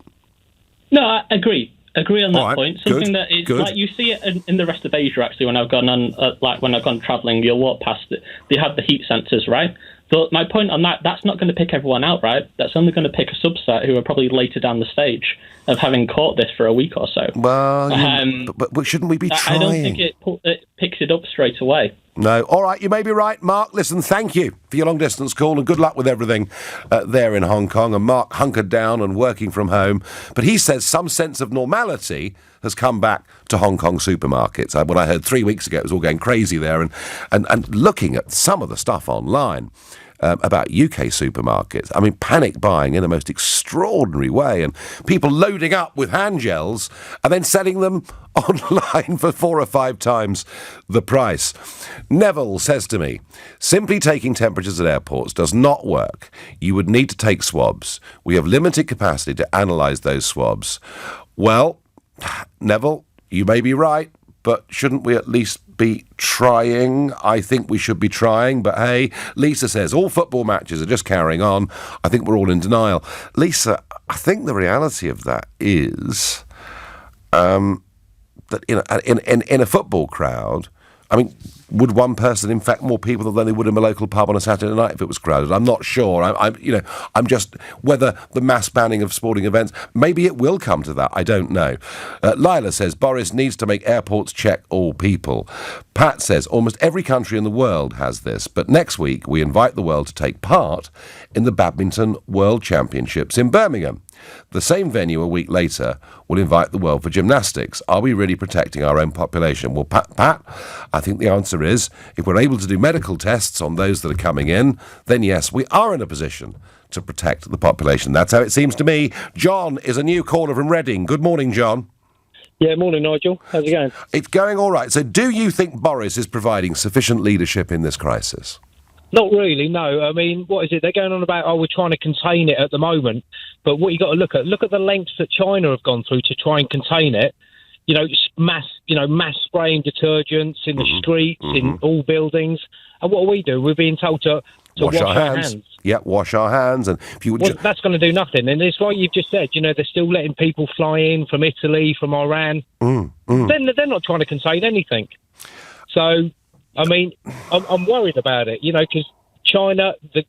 No, I agree. Agree on that point. Something good, that is good. like you see it in the rest of Asia. Actually, when I've gone on, when I've gone travelling, you'll walk past it. They have the heat sensors, right? But my point on that's not going to pick everyone out, right? That's only going to pick a subset who are probably later down the stage of having caught this for a week or so. Well, but shouldn't we be trying? I don't think it picks it up straight away. No. All right, you may be right, Mark. Listen, thank you for your long-distance call and good luck with everything there in Hong Kong. And Mark hunkered down and working from home. But he says some sense of normality has come back to Hong Kong supermarkets. What I heard 3 weeks ago, it was all going crazy there. And looking at some of the stuff online about UK supermarkets, I mean, panic buying in a most extraordinary way, and people loading up with hand gels and then selling them online for 4 or 5 times the price. Neville says to me, simply taking temperatures at airports does not work. You would need to take swabs. We have limited capacity to analyse those swabs. Well, Neville, you may be right, but shouldn't we at least be trying? I think we should be trying, but hey, Lisa says all football matches are just carrying on. I think we're all in denial. Lisa, I think the reality of that is that in a football crowd, I mean, would one person infect more people than they would in a local pub on a Saturday night if it was crowded? I'm not sure. I'm just whether the mass banning of sporting events, maybe it will come to that. I don't know. Lila says Boris needs to make airports check all people. Pat says almost every country in the world has this, but next week we invite the world to take part in the Badminton World Championships in Birmingham. The same venue a week later will invite the world for gymnastics. Are we really protecting our own population? Well, Pat, I think the answer is, if we're able to do medical tests on those that are coming in, then yes, we are in a position to protect the population. That's how it seems to me. John is a new caller from Reading. Good morning, John. Yeah, morning, Nigel. How's it going? It's going all right. So do you think Boris is providing sufficient leadership in this crisis? Not really, no. I mean, what is it? They're going on about, we're trying to contain it at the moment. But what you got to look at the lengths that China have gone through to try and contain it. Mass spraying detergents in the streets, in all buildings. And what do? We're being told to wash our hands. Yeah, wash our hands. And if you would that's going to do nothing. And it's like you've just said, they're still letting people fly in from Italy, from Iran. Then they're not trying to contain anything. So, I mean, I'm worried about it, because China, the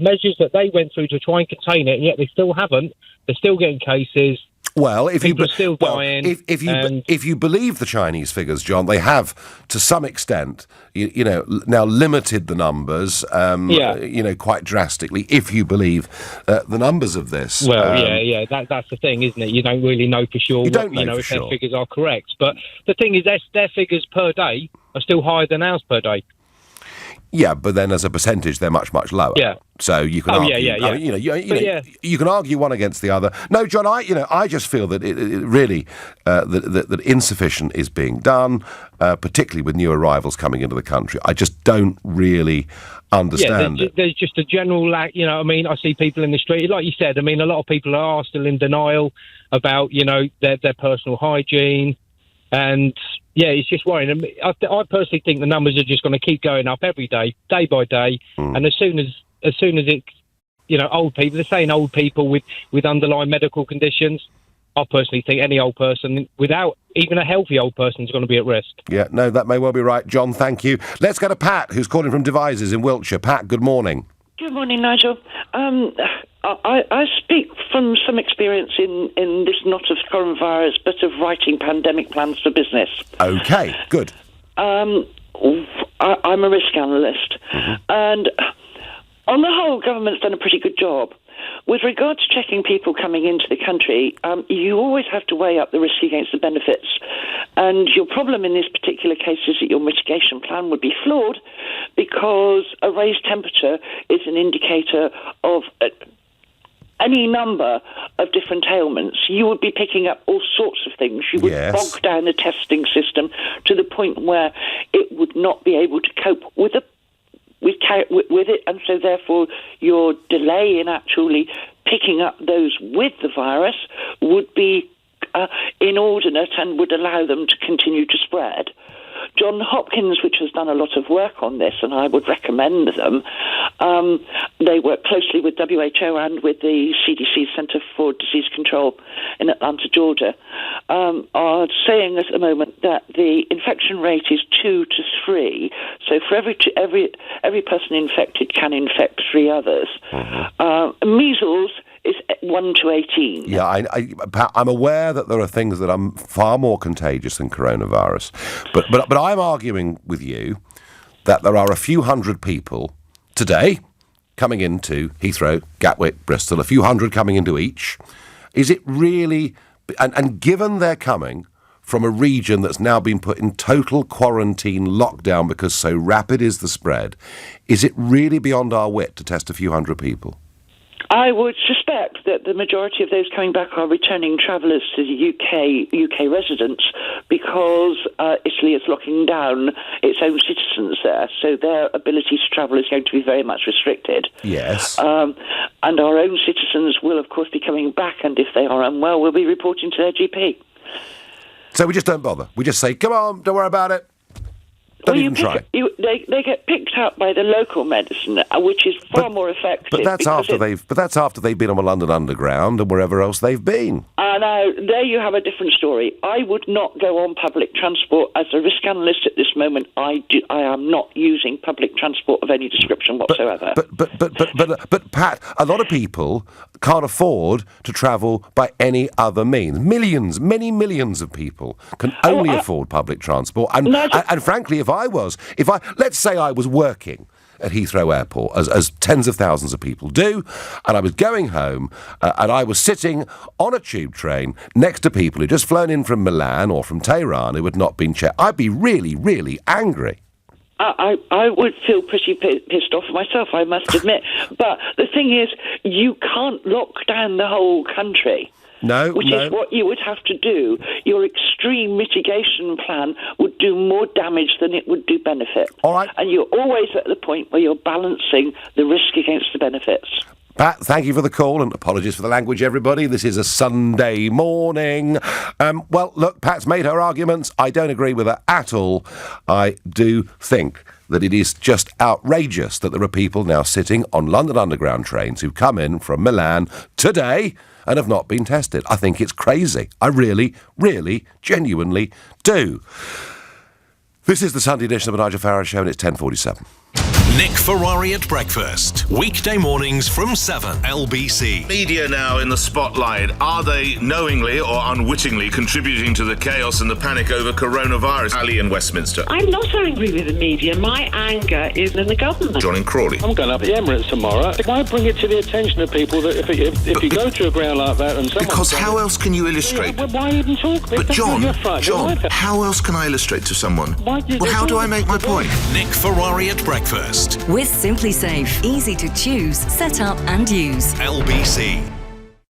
measures that they went through to try and contain it, and yet they still haven't. They're still getting cases. Well, people are still dying. If you believe the Chinese figures, John, they have to some extent, now limited the numbers, quite drastically. If you believe the numbers of this, that's the thing, isn't it? You don't really know for sure. You don't know if their figures are correct. But the thing is, their figures per day are still higher than ours per day. Yeah, but then as a percentage, they're much, much lower. Yeah. So you can argue. Yeah. I mean, you can argue one against the other. No, John, I just feel that it really that insufficient is being done, particularly with new arrivals coming into the country. I just don't really understand it. There's just a general lack. I mean, I see people in the street, like you said. I mean, a lot of people are still in denial about their personal hygiene. And, it's just worrying. I personally think the numbers are just going to keep going up every day, day by day. And as soon as it's, old people, they're saying old people with underlying medical conditions, I personally think any old person, without even a healthy old person, is going to be at risk. Yeah, no, that may well be right. John, thank you. Let's go to Pat, who's calling from Devizes in Wiltshire. Pat, good morning. Good morning, Nigel. I speak from some experience in this, not of coronavirus, but of writing pandemic plans for business. Okay, good. I'm a risk analyst, and on the whole, government's done a pretty good job. With regard to checking people coming into the country, you always have to weigh up the risk against the benefits. And your problem in this particular case is that your mitigation plan would be flawed because a raised temperature is an indicator of any number of different ailments. You would be picking up all sorts of things. You would bog down the testing system to the point where it would not be able to cope with it, and so therefore your delay in actually picking up those with the virus would be inordinate and would allow them to continue to spread. John Hopkins, which has done a lot of work on this, and I would recommend them. They work closely with WHO and with the CDC Centre for Disease Control in Atlanta, Georgia, are saying at the moment that the infection rate is 2 to 3. So for every person infected can infect 3 others. Measles is 1 to 18. Yeah, I'm aware that there are things that are far more contagious than coronavirus, but I'm arguing with you that there are a few hundred people today coming into Heathrow, Gatwick, Bristol, a few hundred coming into each. Is it really, and given they're coming from a region that's now been put in total quarantine lockdown because so rapid is the spread, is it really beyond our wit to test a few hundred people? I would suspect that the majority of those coming back are returning travellers to the UK residents, because Italy is locking down its own citizens there, so their ability to travel is going to be very much restricted. Yes. And our own citizens will, of course, be coming back, and if they are unwell, will be reporting to their GP. So we just don't bother. We just say, come on, don't worry about it. Don't even try. They get picked up by the local medicine, which is far more effective. But that's after they've been on the London Underground and wherever else they've been. Now, there you have a different story. I would not go on public transport. As a risk analyst at this moment, I am not using public transport of any description whatsoever. But Pat, a lot of people can't afford to travel by any other means. Many millions of people can only afford public transport. And frankly, let's say I was working at Heathrow Airport, as tens of thousands of people do, and I was going home, and I was sitting on a tube train next to people who'd just flown in from Milan or from Tehran who had not been checked, I'd be really, really angry. I would feel pretty pissed off myself, I must admit. But the thing is, you can't lock down the whole country. Which is what you would have to do. Your extreme mitigation plan would do more damage than it would do benefit. All right. And you're always at the point where you're balancing the risk against the benefits. Pat, thank you for the call, and apologies for the language, everybody. This is a Sunday morning. Well, look, Pat's made her arguments. I don't agree with her at all. I do think that it is just outrageous that there are people now sitting on London Underground trains who come in from Milan today and have not been tested. I think it's crazy. I really, really, genuinely do. This is the Sunday edition of the Nigel Farage Show, and it's 10:47. Nick Ferrari at breakfast. Weekday mornings from 7. LBC. Media now in the spotlight. Are they knowingly or unwittingly contributing to the chaos and the panic over coronavirus? Ali in Westminster. I'm not angry with the media. My anger is in the government. John in Crawley. I'm going up at the Emirates tomorrow. Why bring it to the attention of people that if you go to a ground like that and someone... Because how else can you illustrate? Yeah, why even talk? But John, how else can I illustrate to someone? How do I make my point? Nick Ferrari at breakfast. With Simply Safe. Easy to choose, set up and use. LBC.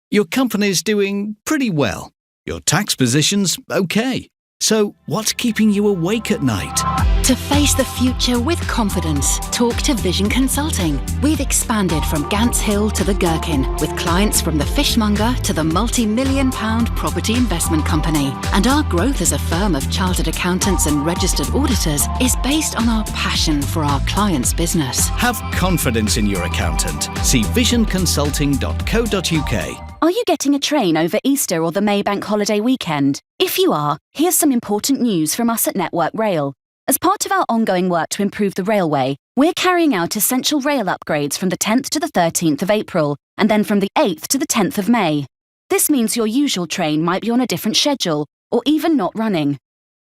Your company's doing pretty well. Your tax position's okay. So what's keeping you awake at night? To face the future with confidence, talk to Vision Consulting. We've expanded from Gants Hill to the Gherkin, with clients from the fishmonger to the multi-million-pound property investment company. And our growth as a firm of chartered accountants and registered auditors is based on our passion for our clients' business. Have confidence in your accountant. See visionconsulting.co.uk. Are you getting a train over Easter or the May Bank holiday weekend? If you are, here's some important news from us at Network Rail. As part of our ongoing work to improve the railway, we're carrying out essential rail upgrades from the 10th to the 13th of April, and then from the 8th to the 10th of May. This means your usual train might be on a different schedule, or even not running.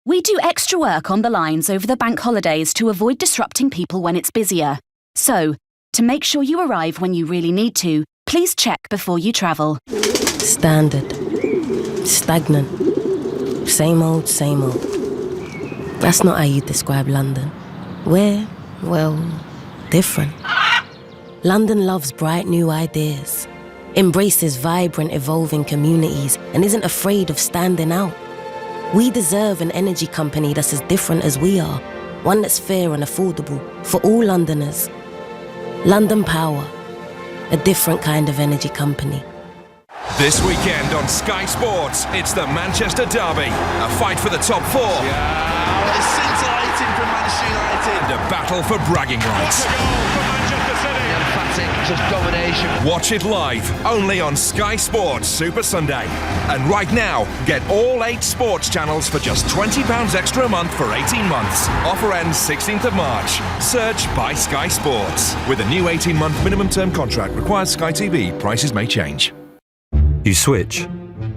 We do extra work on the lines over the bank holidays to avoid disrupting people when it's busier. So, to make sure you arrive when you really need to, please check before you travel. Standard. Stagnant. Same old, same old. That's not how you describe London. We're, well, different. London loves bright new ideas, embraces vibrant, evolving communities, and isn't afraid of standing out. We deserve an energy company that's as different as we are, one that's fair and affordable for all Londoners. London Power, a different kind of energy company. This weekend on Sky Sports, it's the Manchester Derby, a fight for the top four. Yeah, it's scintillating. Manchester United. The battle for bragging rights. Emphatic, just domination. Watch it live, only on Sky Sports Super Sunday. And right now, get all 8 sports channels for just £20 extra a month for 18 months. Offer ends 16th of March. Search by Sky Sports. With a new 18-month minimum term contract requires Sky TV. Prices may change. You switch.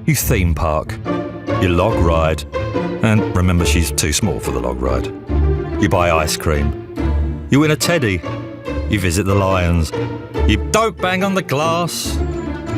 You theme park. You log ride. And remember, she's too small for the log ride. You buy ice cream. You win a teddy. You visit the lions. You don't bang on the glass.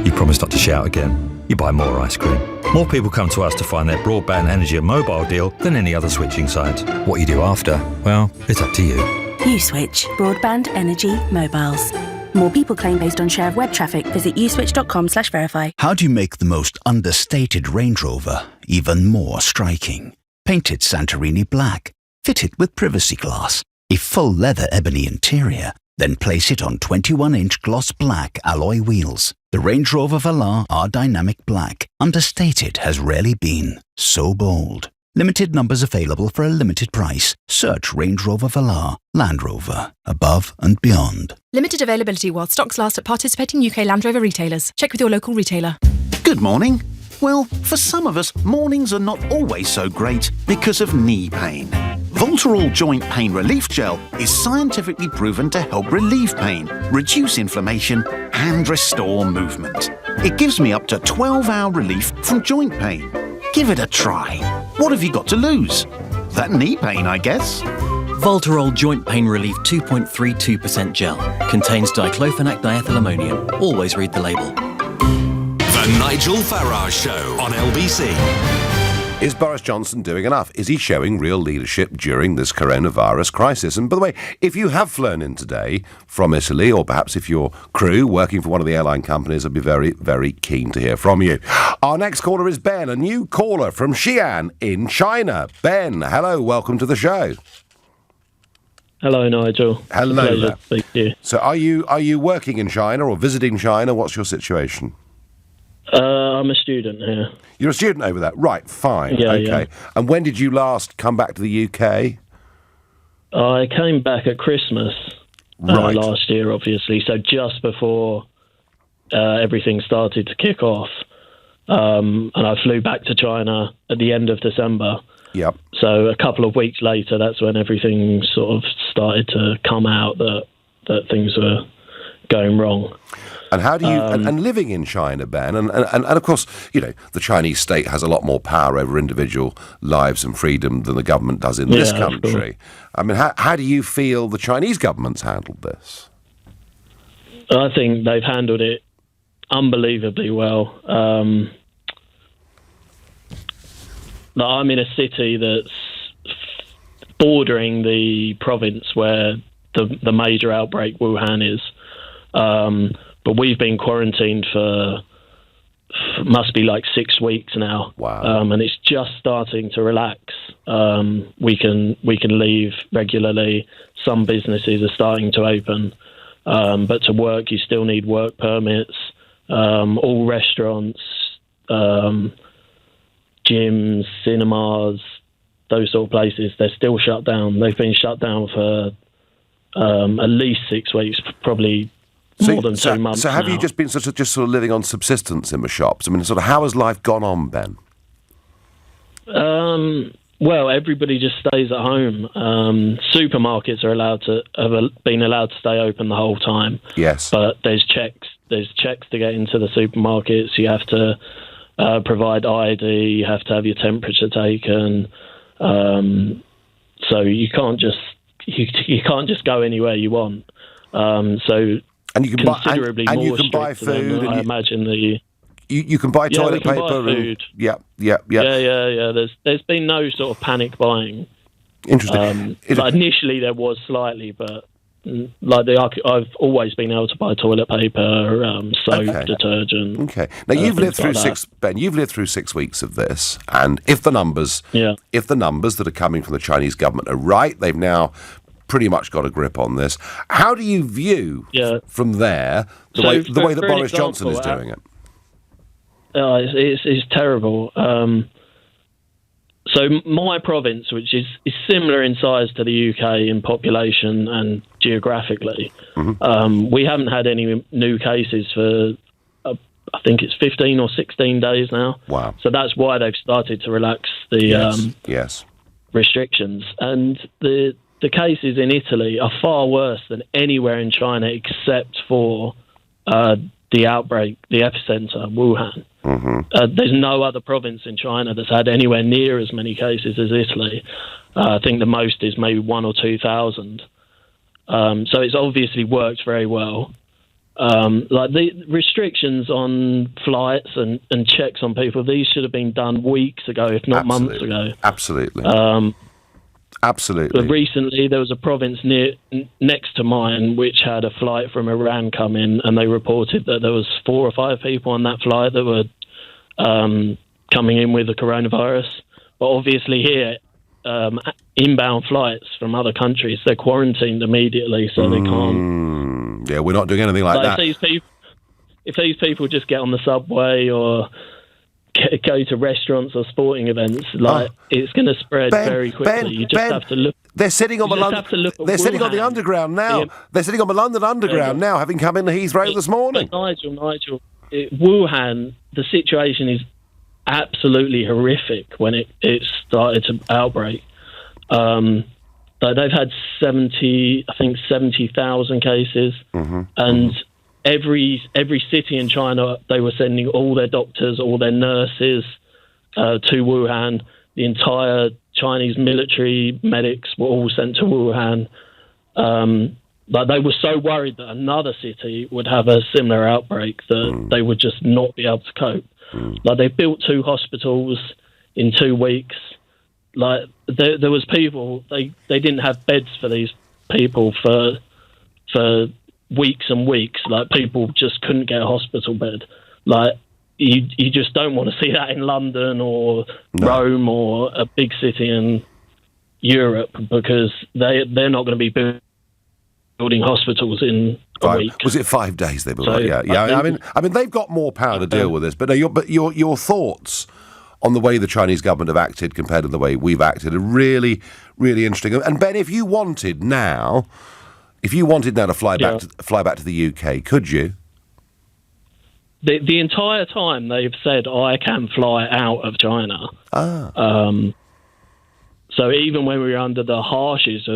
You promise not to shout again. You buy more ice cream. More people come to us to find their broadband, energy and mobile deal than any other switching site. What you do after, well, it's up to you. Uswitch. Broadband, energy, mobiles. More people claim based on share of web traffic. Visit uswitch.com/verify. How do you make the most understated Range Rover even more striking? Paint it Santorini black. Fit it with privacy glass. A full leather ebony interior. Then place it on 21-inch gloss black alloy wheels. The Range Rover Velar R Dynamic Black, understated, has rarely been so bold. Limited numbers available for a limited price. Search Range Rover Velar, Land Rover, above and beyond. Limited availability while stocks last at participating UK Land Rover retailers. Check with your local retailer. Good morning. Well, for some of us, mornings are not always so great because of knee pain. Voltarol Joint Pain Relief Gel is scientifically proven to help relieve pain, reduce inflammation and restore movement. It gives me up to 12-hour relief from joint pain. Give it a try. What have you got to lose? That knee pain, I guess. Voltarol Joint Pain Relief 2.32% gel. Contains diclofenac diethylammonium. Always read the label. The Nigel Farage Show on LBC. Is Boris Johnson doing enough? Is he showing real leadership during this coronavirus crisis? And by the way, if you have flown in today from Italy, or perhaps if your crew working for one of the airline companies, I'd be very, very keen to hear from you. Our next caller is Ben, a new caller from Xi'an in China. Ben, hello, welcome to the show. Hello, Nigel. Hello. Pleasure to speak to you. So are you working in China or visiting China? What's your situation? I'm a student here. You're a student over there? Right, fine. Yeah, okay. yeah. And when did you last come back to the UK? I came back at Christmas Right. last year, obviously, so just before everything started to kick off. And I flew back to China at the end of December. Yep. So a couple of weeks later, that's when everything sort of started to come out that things were going wrong. And how do you, and living in China, Ben, and of course, you know, the Chinese state has a lot more power over individual lives and freedom than the government does in this country. I mean, how do you feel the Chinese government's handled this? I think they've handled it unbelievably well. I'm in a city that's bordering the province where the major outbreak, Wuhan, is. But we've been quarantined for must be like 6 weeks now. Wow. And it's just starting to relax. We can leave regularly. Some businesses are starting to open. But to work, you still need work permits. All restaurants, gyms, cinemas, those sort of places, they're still shut down. They've been shut down for at least 6 weeks, probably more than 2 months. So have now. you just been just sort of living on subsistence in the shops? I mean, sort of how has life gone on, Ben? Well, everybody just stays at home. Supermarkets have been allowed to stay open the whole time. Yes. But there's checks to get into the supermarkets. You have to provide ID. You have to have your temperature taken. So you can't just go anywhere you want. And you can considerably buy, and more you can buy strict than food. I imagine that you can buy toilet we can paper. buy food. Yeah. Yeah. There's been no sort of panic buying. Interesting. Like initially there was slightly, but I've always been able to buy toilet paper, soap, detergent. Okay. Now you've lived through like Ben. You've lived through 6 weeks of this, and if the numbers that are coming from the Chinese government are right, they've now pretty much got a grip on this. How do you view from there the way that Boris Johnson is doing it? It's terrible. So my province, which is similar in size to the UK in population and geographically, we haven't had any new cases for, I think it's 15 or 16 days now. Wow. So that's why they've started to relax the restrictions. And the cases in Italy are far worse than anywhere in China except for the outbreak, the epicenter, Wuhan. There's no other province in China that's had anywhere near as many cases as Italy. I think the most is maybe 1,000 or 2,000. So it's obviously worked very well. Like the restrictions on flights and checks on people, these should have been done weeks ago, if not months ago. Absolutely. But recently there was a province next to mine which had a flight from Iran come in, and they reported that there was 4 or 5 people on that flight that were coming in with the coronavirus. But obviously here, inbound flights from other countries, they're quarantined immediately, so they can't. Yeah, we're not doing anything like that. If these people just get on the subway or go to restaurants or sporting events, it's going to spread very quickly. You just have to look. They're sitting on They're sitting on the underground now. They're sitting on the London Underground now, having come into Heathrow this morning. Nigel, Wuhan, the situation is absolutely horrific when it started to outbreak. They've had 70,000 cases, and every city in China, they were sending all their doctors, all their nurses to Wuhan. The entire Chinese military medics were all sent to Wuhan. But they were so worried that another city would have a similar outbreak that they would just not be able to cope. Like, they built 2 hospitals in 2 weeks. Like, there was people, they didn't have beds for these people for weeks and weeks. Like, people just couldn't get a hospital bed. Like, you just don't want to see that in London or Rome or a big city in Europe, because they're not going to be building hospitals in a week. Was it 5 days they built? I mean, they've got more power to deal with this. But your thoughts on the way the Chinese government have acted compared to the way we've acted are really, really interesting. And Ben, if you wanted now to fly back to the UK, could you? The entire time they've said I can fly out of China. So even when we were under the harshest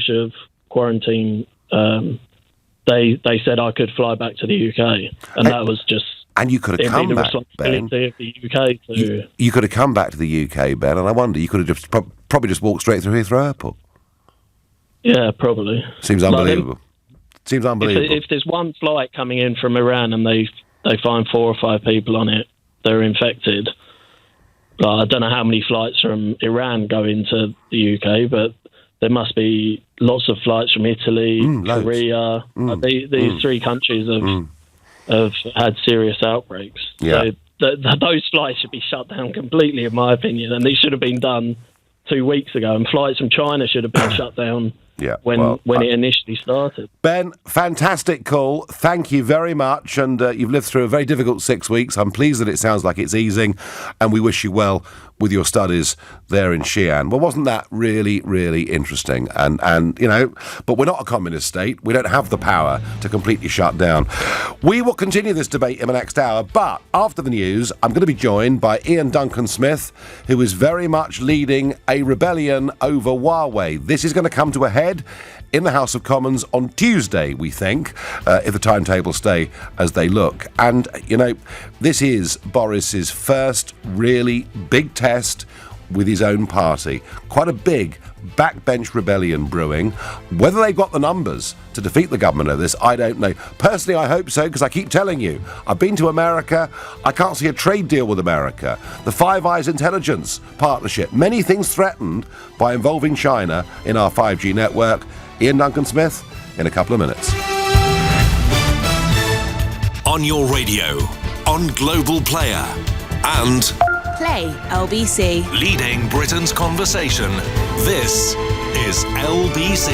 of quarantine, they said I could fly back to the UK, and that was just. And you could have come back, Ben. Of the UK to, you could have come back to the UK, Ben, and I wonder, you could have just probably just walked straight through Heathrow Airport. Yeah, probably. Seems unbelievable. If there's one flight coming in from Iran and they find 4 or 5 people on it, they're infected. I don't know how many flights from Iran go into the UK, but there must be lots of flights from Italy, Korea. These 3 countries have had serious outbreaks. Yeah. So those flights should be shut down completely, in my opinion, and these should have been done 2 weeks ago. And flights from China should have been shut down when it initially started. Ben, fantastic call. Thank you very much. And you've lived through a very difficult 6 weeks. I'm pleased that it sounds like it's easing, and we wish you well with your studies there in Xi'an. Well, wasn't that really, really interesting? And you know, but we're not a communist state. We don't have the power to completely shut down. We will continue this debate in the next hour, but after the news, I'm going to be joined by Iain Duncan Smith, who is very much leading a rebellion over Huawei. This is going to come to a head in the House of Commons on Tuesday, we think, if the timetables stay as they look. And, you know, this is Boris's first really big test with his own party. Quite a big backbench rebellion brewing. Whether they've got the numbers to defeat the government of this, I don't know. Personally, I hope so, because I keep telling you, I've been to America. I can't see a trade deal with America. The Five Eyes intelligence partnership, many things threatened by involving China in our 5G network. Iain Duncan Smith in a couple of minutes. On your radio, on Global Player, and Play LBC. leading Britain's conversation. This is LBC.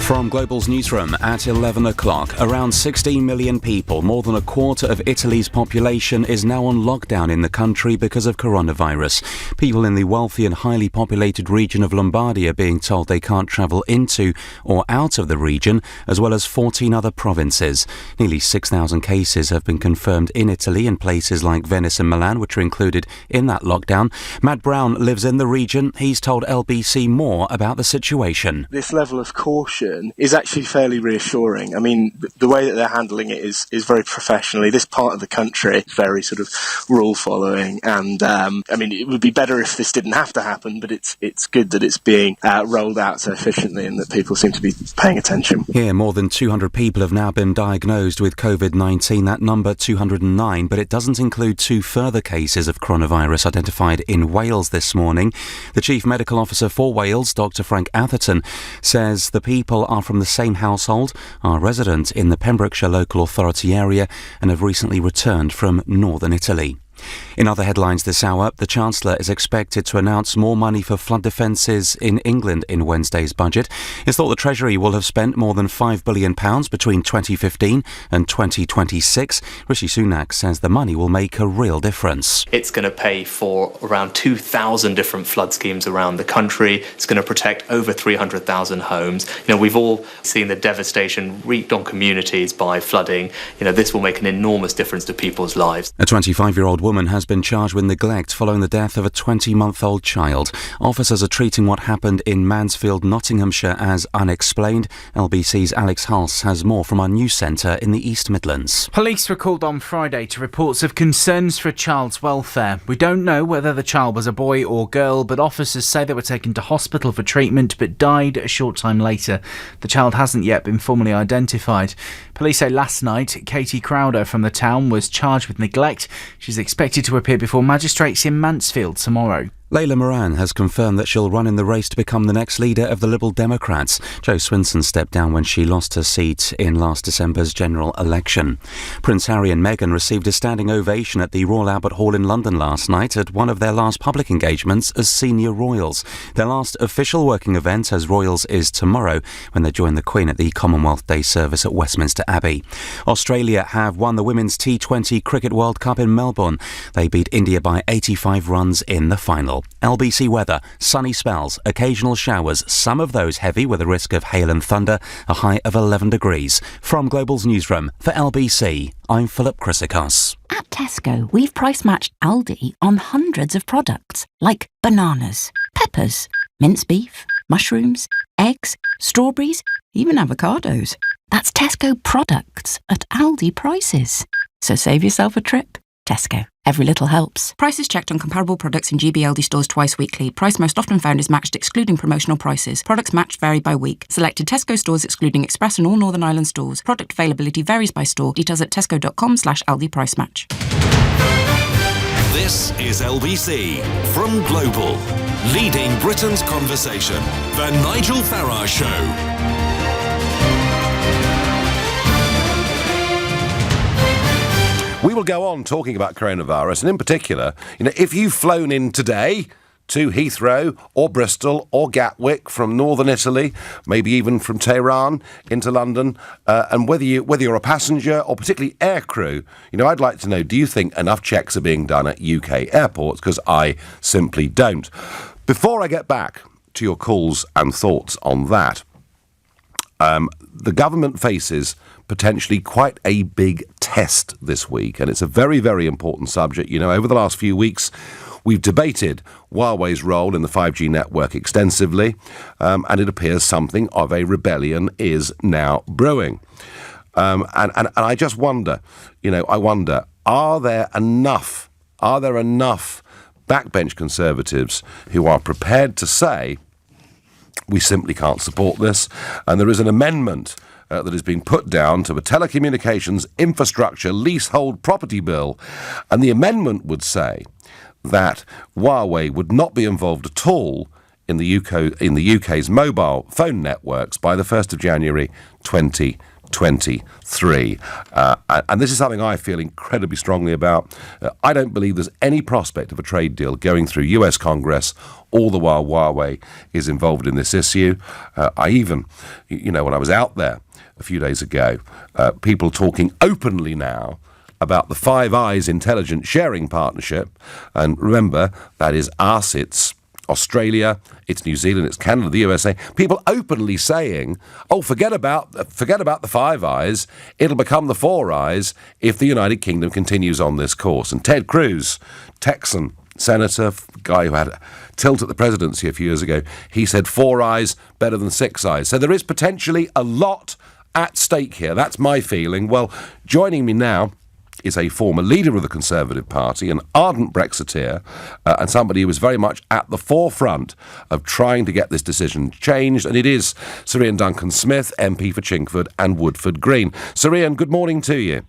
From Global's newsroom at 11 o'clock, around 16 million people, more than a quarter of Italy's population, is now on lockdown in the country because of coronavirus. People in the wealthy and highly populated region of Lombardy are being told they can't travel into or out of the region, as well as 14 other provinces. Nearly 6,000 cases have been confirmed in Italy in places like Venice and Milan, which are included in that lockdown. Matt Brown lives in the region. He's told LBC more about the situation. This level of caution is actually fairly reassuring. I mean, the way that they're handling it is very professionally. This part of the country is very sort of rule following, and I mean, it would be better if this didn't have to happen, but it's good that it's being rolled out so efficiently and that people seem to be paying attention. Here, more than 200 people have now been diagnosed with COVID-19, that number 209, but it doesn't include 2 further cases of coronavirus identified in Wales this morning. The Chief Medical Officer for Wales, Dr Frank Atherton, says the people are from the same household, are resident in the Pembrokeshire Local Authority area and have recently returned from northern Italy. In other headlines this hour, the Chancellor is expected to announce more money for flood defences in England in Wednesday's budget. It's thought the Treasury will have spent more than £5 billion between 2015 and 2026. Rishi Sunak says the money will make a real difference. It's going to pay for around 2,000 different flood schemes around the country. It's going to protect over 300,000 homes. We've all seen the devastation wreaked on communities by flooding. This will make an enormous difference to people's lives. A 25-year-old woman has been charged with neglect following the death of a 20-month-old child. Officers are treating what happened in Mansfield, Nottinghamshire as unexplained. LBC's Alex Hulse has more from our news centre in the East Midlands. Police were called on Friday to reports of concerns for a child's welfare. We don't know whether the child was a boy or girl, but officers say they were taken to hospital for treatment but died a short time later. The child hasn't yet been formally identified. Police say last night, Katie Crowder from the town was charged with neglect. She's expected to appear before magistrates in Mansfield tomorrow. Layla Moran has confirmed that she'll run in the race to become the next leader of the Liberal Democrats. Jo Swinson stepped down when she lost her seat in last December's general election. Prince Harry and Meghan received a standing ovation at the Royal Albert Hall in London last night at one of their last public engagements as senior royals. Their last official working event as royals is tomorrow when they join the Queen at the Commonwealth Day service at Westminster Abbey. Australia have won the Women's T20 Cricket World Cup in Melbourne. They beat India by 85 runs in the final. LBC weather, sunny spells, occasional showers, some of those heavy with a risk of hail and thunder, a high of 11 degrees. From Global's newsroom for LBC, I'm Philip Chrysikos. At Tesco, we've price-matched Aldi on hundreds of products, like bananas, peppers, minced beef, mushrooms, eggs, strawberries, even avocados. That's Tesco products at Aldi prices. So save yourself a trip. Tesco. Every little helps. Prices checked on comparable products in GB Aldi stores twice weekly. Price most often found is matched excluding promotional prices. Products matched vary by week. Selected Tesco stores excluding Express and all Northern Ireland stores. Product availability varies by store. Details at tesco.com/Aldi price match. This is LBC from Global, leading Britain's conversation. The Nigel Farage Show. We will go on talking about coronavirus, and in particular, if you've flown in today to Heathrow or Bristol or Gatwick from northern Italy, maybe even from Tehran into London, and whether you're a passenger or particularly aircrew, I'd like to know, do you think enough checks are being done at UK airports? Because I simply don't. Before I get back to your calls and thoughts on that, the government faces potentially quite a big test this week, and it's a very, very important subject. Over the last few weeks, we've debated Huawei's role in the 5G network extensively, and it appears something of a rebellion is now brewing. And I just wonder, are there enough backbench Conservatives who are prepared to say, we simply can't support this, and there is an amendment that is being put down to the Telecommunications Infrastructure Leasehold Property Bill, and the amendment would say that Huawei would not be involved at all in the UK's mobile phone networks by the 1st of January 2020. 2023. And this is something I feel incredibly strongly about. I don't believe there's any prospect of a trade deal going through US Congress, all the while Huawei is involved in this issue. I even, when I was out there a few days ago, people talking openly now about the Five Eyes intelligence sharing partnership. And remember, that is us, it's Australia, it's New Zealand, it's Canada, the USA. People openly saying, forget about the Five Eyes, it'll become the Four Eyes if the United Kingdom continues on this course. And Ted Cruz, Texan senator, guy who had a tilt at the presidency a few years ago, he said 4 eyes better than 6 eyes. So there is potentially a lot at stake here. That's my feeling. Well, joining me now is a former leader of the Conservative Party, an ardent Brexiteer, and somebody who was very much at the forefront of trying to get this decision changed, and it is Sir Iain Duncan Smith, MP for Chingford and Woodford Green. Sir Iain, good morning to you.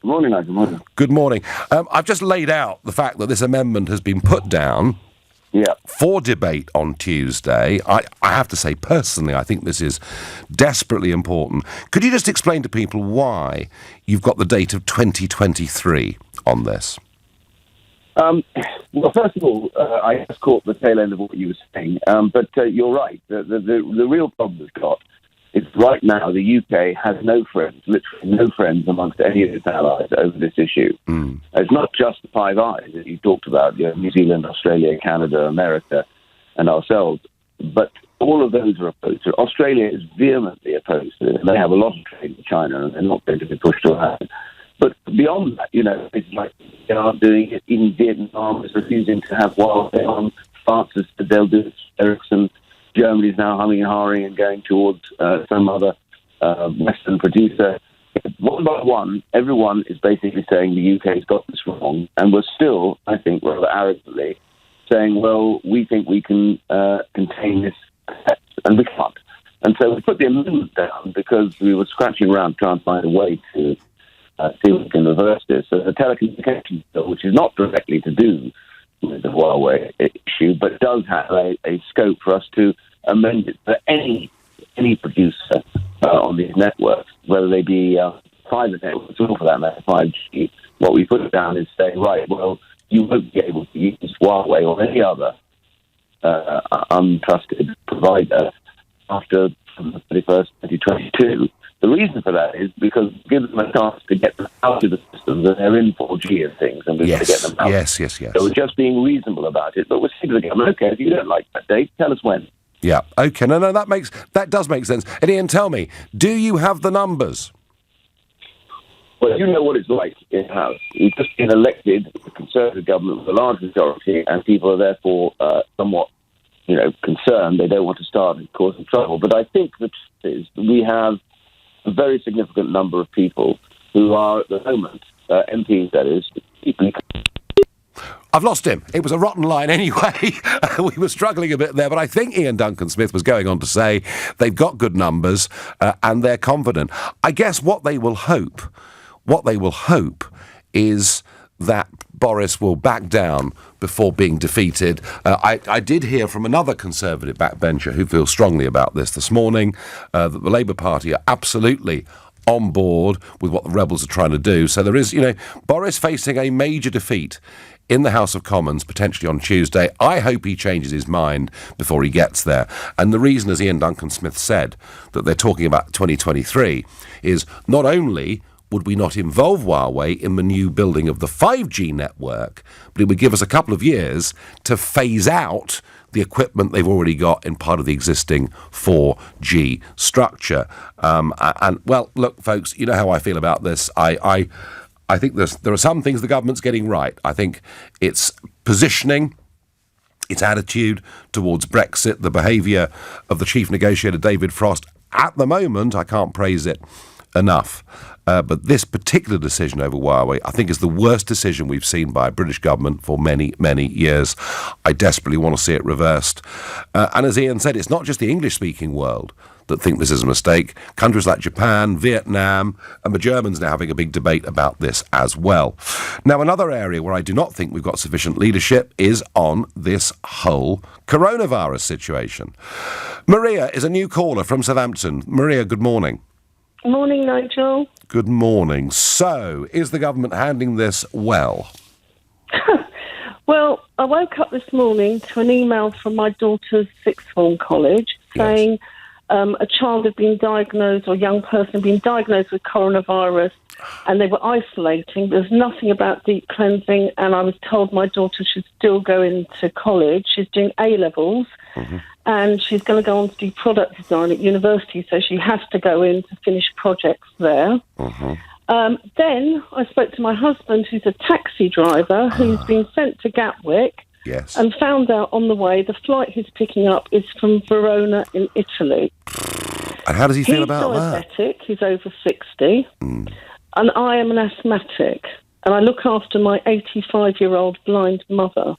Good morning, Nigel. Morning. Good morning. I've just laid out the fact that this amendment has been put down for debate on Tuesday. I have to say, personally, I think this is desperately important. Could you just explain to people why you've got the date of 2023 on this? Well, first of all, I just caught the tail end of what you were saying, but you're right. The real problem we've got is right now the UK has no friends, literally no friends amongst any of its allies over this issue. It's not just the Five Eyes that you talked about, New Zealand, Australia, Canada, America, and ourselves, but all of those are opposed to it. Australia is vehemently opposed to it. They have a lot of trade with China, and they're not going to be pushed around. But beyond that, it's like they aren't doing it in Vietnam, is refusing to have Huawei on, France is, they'll do it, Ericsson. Germany's now humming and hawing and going towards some other Western producer. One by one, everyone is basically saying the UK's got this wrong, and we're still, I think, rather arrogantly saying, well, we think we can contain this, and we can't. And so we put the amendment down because we were scratching around trying to find a way to see if we can reverse this. So the telecommunications bill, which is not directly to do with the Huawei issue, but does have a scope for us to amend it for any producer on these networks, whether they be private networks or, for that matter, 5G. What we put down is saying, right, well, you won't be able to use Huawei or any other untrusted provider after the 31st, 2022. The reason for that is because it gives them a chance to get them out of the systems, and they're in 4G and things, and we're going to get them out. Yes. So we're just being reasonable about it, but we're saying to the government, okay, if you don't like that date, tell us when. Yeah, okay, no, that does make sense. And Iain, tell me, do you have the numbers? Well, you know what it's like in-house. You've just been elected, a Conservative government with a large majority, and people are therefore somewhat, concerned. They don't want to start causing trouble. But I think the truth is we have a very significant number of people who are, at the moment, MPs, that is, deeply... I've lost him. It was a rotten line anyway. We were struggling a bit there, but I think Iain Duncan Smith was going on to say they've got good numbers and they're confident. I guess what they will hope is that Boris will back down before being defeated. I did hear from another Conservative backbencher who feels strongly about this morning, that the Labour Party are absolutely on board with what the rebels are trying to do. So there is, Boris facing a major defeat in the House of Commons, potentially on Tuesday. I hope he changes his mind before he gets there. And the reason, as Iain Duncan Smith said, that they're talking about 2023 is not only would we not involve Huawei in the new building of the 5G network, but it would give us a couple of years to phase out the equipment they've already got in part of the existing 4G structure. And well, look, folks, you know how I feel about this. I think there are some things the government's getting right. I think its positioning, its attitude towards Brexit, the behaviour of the chief negotiator, David Frost, at the moment, I can't praise it enough. But this particular decision over Huawei, I think, is the worst decision we've seen by a British government for many, many years. I desperately want to see it reversed. And as Iain said, it's not just the English-speaking world that think this is a mistake. Countries like Japan, Vietnam, and the Germans now having a big debate about this as well. Now, another area where I do not think we've got sufficient leadership is on this whole coronavirus situation. Maria is a new caller from Southampton. Maria, good morning. Morning, Nigel. Good morning. So, is the government handling this well? Well, I woke up this morning to an email from my daughter's sixth form college saying a child had been diagnosed, or a young person had been diagnosed with coronavirus, and they were isolating. There's nothing about deep cleansing, and I was told my daughter should still go into college. She's doing A-levels, and she's going to go on to do product design at university, so she has to go in to finish projects there. Then I spoke to my husband, who's a taxi driver, who's been sent to Gatwick, and found out on the way the flight he's picking up is from Verona in Italy. And how does he feel about that? He's diabetic, he's over 60, and I am an asthmatic, and I look after my 85-year-old blind mother.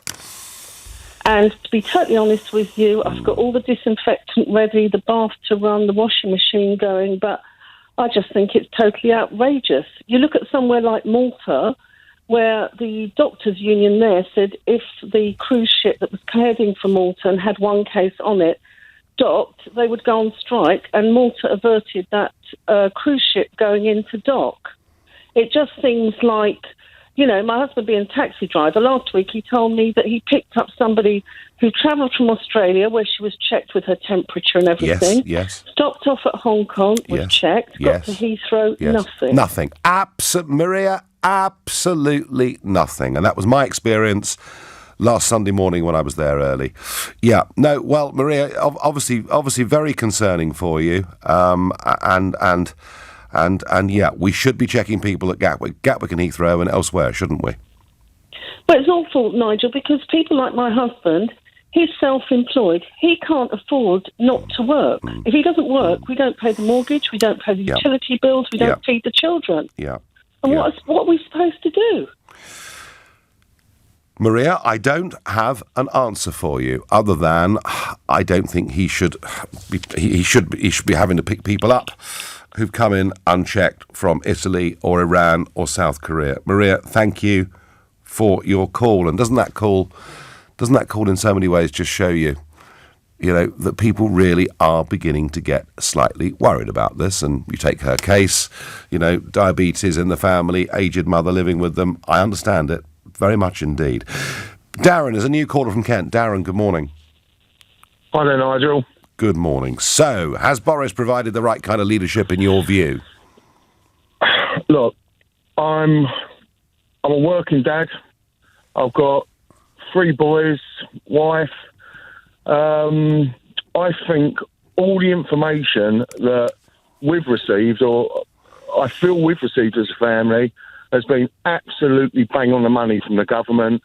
And to be totally honest with you, I've got all the disinfectant ready, the bath to run, the washing machine going, but I just think it's totally outrageous. You look at somewhere like Malta, where the doctors' union there said if the cruise ship that was heading for Malta and had one case on it docked, they would go on strike, and Malta averted that cruise ship going into dock. It just seems like, you know, my husband being a taxi driver, last week he told me that he picked up somebody who travelled from Australia, where she was checked with her temperature and everything. Yes. Stopped off at Hong Kong, was checked, got to Heathrow, nothing. Nothing. Maria, absolutely nothing. And that was my experience last Sunday morning when I was there early. Yeah. No, well, Maria, obviously very concerning for you. And yeah, we should be checking people at Gatwick and Heathrow and elsewhere, shouldn't we? But it's awful, Nigel, because people like my husband, he's self-employed. He can't afford not to work. If he doesn't work, we don't pay the mortgage, we don't pay the utility bills, we don't feed the children. Yeah. And what are we supposed to do? Maria, I don't have an answer for you other than I don't think he should be having to pick people up who've come in unchecked from Italy or Iran or South Korea. Maria, thank you for your call. And doesn't that call in so many ways just show you, that people really are beginning to get slightly worried about this? And you take her case, diabetes in the family, aged mother living with them. I understand it very much indeed. Darren is a new caller from Kent. Darren, good morning. Hi there, Nigel. Good morning. So, has Boris provided the right kind of leadership in your view? Look, I'm a working dad. I've got 3 boys, wife. I think all the information that we've received, or I feel we've received as a family, has been absolutely bang on the money from the government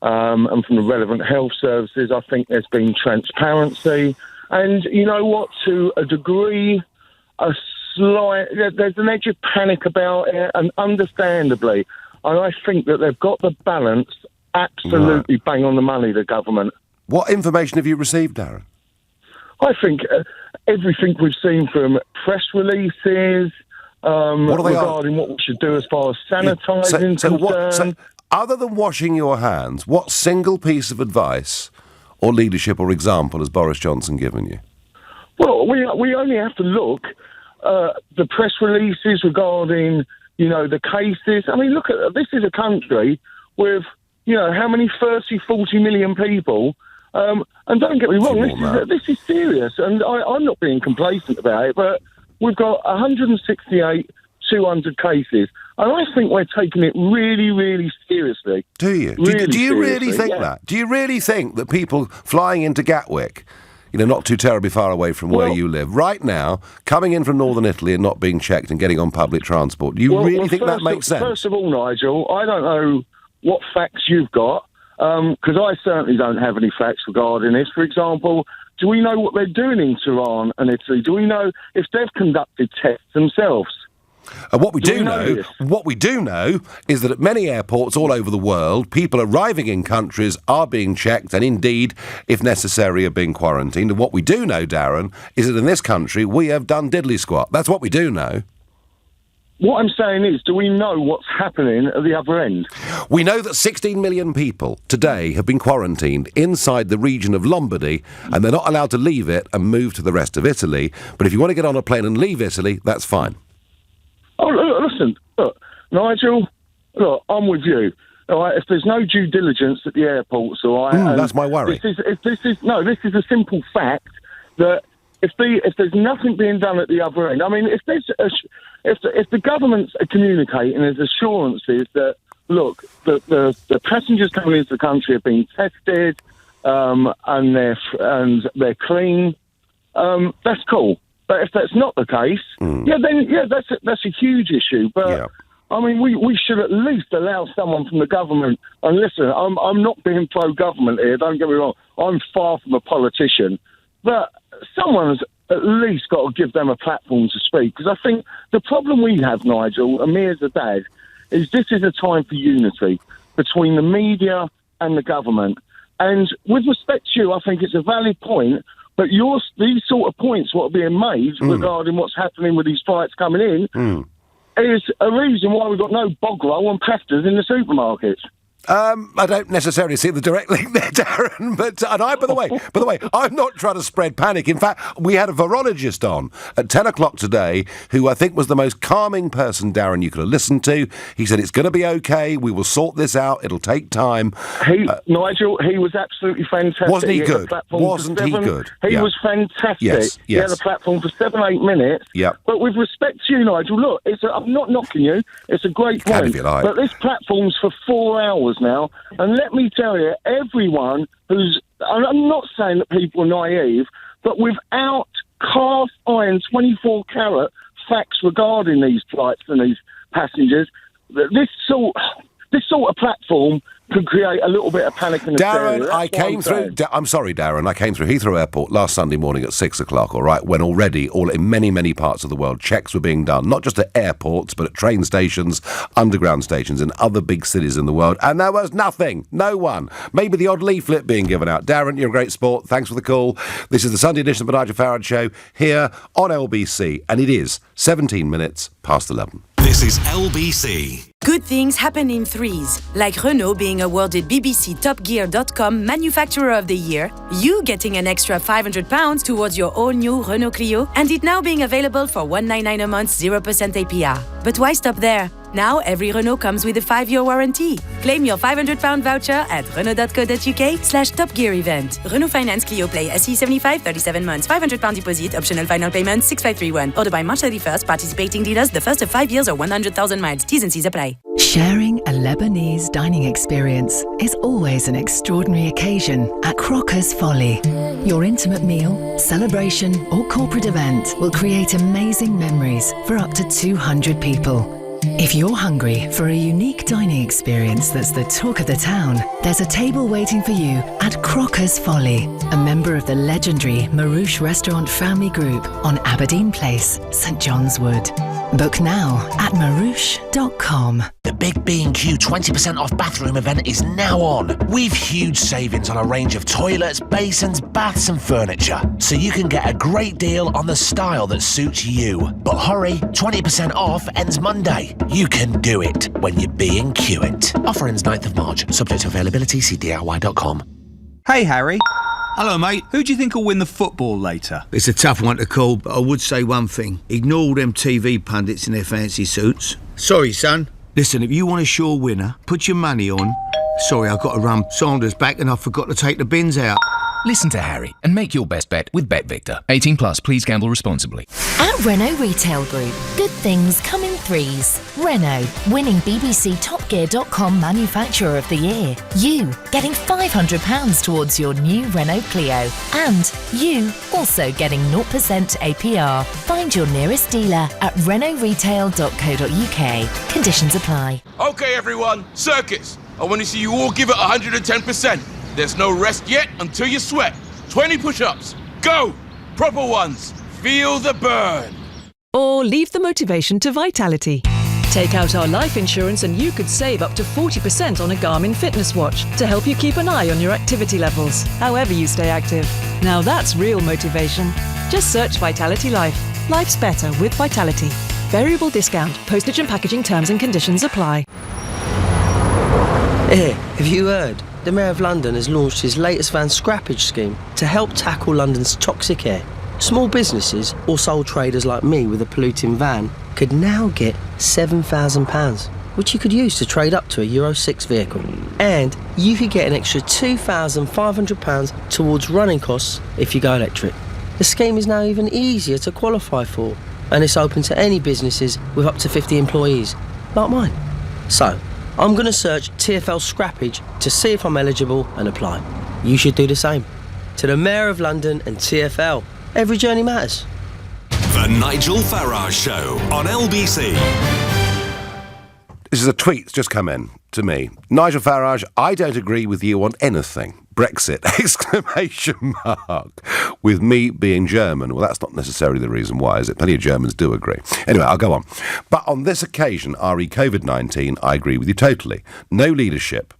and from the relevant health services. I think there's been transparency. And you know what? To a degree, there's an edge of panic about it, and understandably. And I think that they've got the balance absolutely bang on the money, the government. What information have you received, Darren? I think everything we've seen from press releases regarding what we should do as far as sanitising is concerned. So other than washing your hands, what single piece of advice or leadership or example has Boris Johnson given you? Well, we only have to look the press releases regarding, the cases. I mean, look at this is a country with, how many 30, 40 million people. And don't get me wrong, this is serious. And I'm not being complacent about it, but we've got 168, 200 cases. And I think we're taking it really, really seriously. Do you? Do you really think that? Do you really think that people flying into Gatwick, not too terribly far away from where you live, right now, coming in from northern Italy and not being checked and getting on public transport, do you really think that makes sense? First of all, Nigel, I don't know what facts you've got, because I certainly don't have any facts regarding this. For example, do we know what they're doing in Tehran and Italy? Do we know if they've conducted tests themselves? What we do know is that at many airports all over the world, people arriving in countries are being checked and indeed, if necessary, are being quarantined. And what we do know, Darren, is that in this country we have done diddly squat. That's what we do know. What I'm saying is, do we know what's happening at the other end? We know that 16 million people today have been quarantined inside the region of Lombardy, and they're not allowed to leave it and move to the rest of Italy. But if you want to get on a plane and leave Italy, that's fine. Oh, listen, Nigel, look, I'm with you. All right, if there's no due diligence at the airports, all right, that's my worry. This is a simple fact that if there's nothing being done at the other end, I mean, if the governments are communicating, there's assurances that look, the passengers coming into the country are being tested, and they're clean. That's cool. But if that's not the case, that's a huge issue. But I mean, we should at least allow someone from the government. And listen, I'm not being pro-government here. Don't get me wrong. I'm far from a politician, but someone's at least got to give them a platform to speak. Because I think the problem we have, Nigel, and me as a dad, is this is a time for unity between the media and the government. And with respect to you, I think it's a valid point. But these sort of points, what are being made regarding what's happening with these flights coming in, is a reason why we've got no bog roll and pastas in the supermarkets. I don't necessarily see the direct link there, Darren. But by the way, I'm not trying to spread panic. In fact, we had a virologist on at 10 o'clock today, who I think was the most calming person, Darren, you could have listened to. He said it's going to be okay. We will sort this out. It'll take time. Nigel, he was absolutely fantastic. Wasn't he good? Wasn't he good? He was fantastic. Yes. He had a platform for 7-8 minutes. Yeah. But with respect to you, Nigel, look, I'm not knocking you. It's a great point. If you like. But this platform's for 4 hours now, and let me tell you, everyone I'm not saying that people are naive, but without cast iron 24-carat facts regarding these flights and these passengers, this sort of platform could create a little bit of panic and hysteria. Darren, I'm sorry, Darren. I came through Heathrow Airport last Sunday morning at 6 o'clock, all right, when already, in many, many parts of the world, checks were being done, not just at airports, but at train stations, underground stations in other big cities in the world, and there was nothing. No one. Maybe the odd leaflet being given out. Darren, you're a great sport. Thanks for the call. This is the Sunday edition of the Nigel Farage Show here on LBC, and it is 17 minutes past 11. This is LBC. Good things happen in threes, like Renault being awarded BBC TopGear.com Manufacturer of the Year, you getting an extra £500 towards your all-new Renault Clio, and it now being available for $199 a month, 0% APR. But why stop there? Now every Renault comes with a 5-year warranty. Claim your £500 voucher at renault.co.uk/Top Gear event. Renault Finance Clio Play SE 75, 37 months, £500 deposit, optional final payment 6531. Order by March 31st, participating dealers, the first of 5 years or 100,000 miles. T's and C's apply. Sharing a Lebanese dining experience is always an extraordinary occasion at Crocker's Folly. Your intimate meal, celebration or corporate event will create amazing memories for up to 200 people. If you're hungry for a unique dining experience that's the talk of the town, there's a table waiting for you at Crocker's Folly, a member of the legendary Marouche Restaurant Family Group on Aberdeen Place, St John's Wood. Book now at marouche.com. The Big B&Q 20% off bathroom event is now on. We've huge savings on a range of toilets, basins, baths and furniture, so you can get a great deal on the style that suits you. But hurry, 20% off ends Monday. You can do it when you B&Q it. Offer ends 9th of March. Subject to availability, see DIY.com. Hey Harry. Hello mate, who do you think will win the football later? It's a tough one to call, but I would say one thing. Ignore all them TV pundits in their fancy suits. Sorry son. Listen, if you want a sure winner, put your money on... Sorry, I've got to run. Sanders back and I forgot to take the bins out. Listen to Harry and make your best bet with BetVictor. 18 plus, please gamble responsibly. At Renault Retail Group, good things come in threes. Renault, winning BBC TopGear.com Manufacturer of the Year. You, getting £500 towards your new Renault Clio. And you, also getting 0% APR. Find your nearest dealer at renaultretail.co.uk. Conditions apply. Okay everyone, circuits. I want to see you all give it 110%. There's no rest yet until you sweat. 20 push-ups. Go! Proper ones. Feel the burn. Or leave the motivation to Vitality. Take out our life insurance and you could save up to 40% on a Garmin fitness watch to help you keep an eye on your activity levels, however you stay active. Now that's real motivation. Just search Vitality Life. Life's better with Vitality. Variable discount. Postage and packaging terms and conditions apply. Hey, have you heard? The Mayor of London has launched his latest van scrappage scheme to help tackle London's toxic air. Small businesses or sole traders like me with a polluting van could now get £7,000, which you could use to trade up to a Euro 6 vehicle. And you could get an extra £2,500 towards running costs if you go electric. The scheme is now even easier to qualify for, and it's open to any businesses with up to 50 employees, like mine. So, I'm going to search TfL Scrappage to see if I'm eligible and apply. You should do the same. To the Mayor of London and TfL, every journey matters. The Nigel Farage Show on LBC. This is a tweet that's just come in to me. Nigel Farage, I don't agree with you on anything. Brexit, exclamation mark. With me being German. Well, that's not necessarily the reason why, is it? Plenty of Germans do agree. Anyway, I'll go on. But on this occasion, re COVID-19, I agree with you totally. No leadership.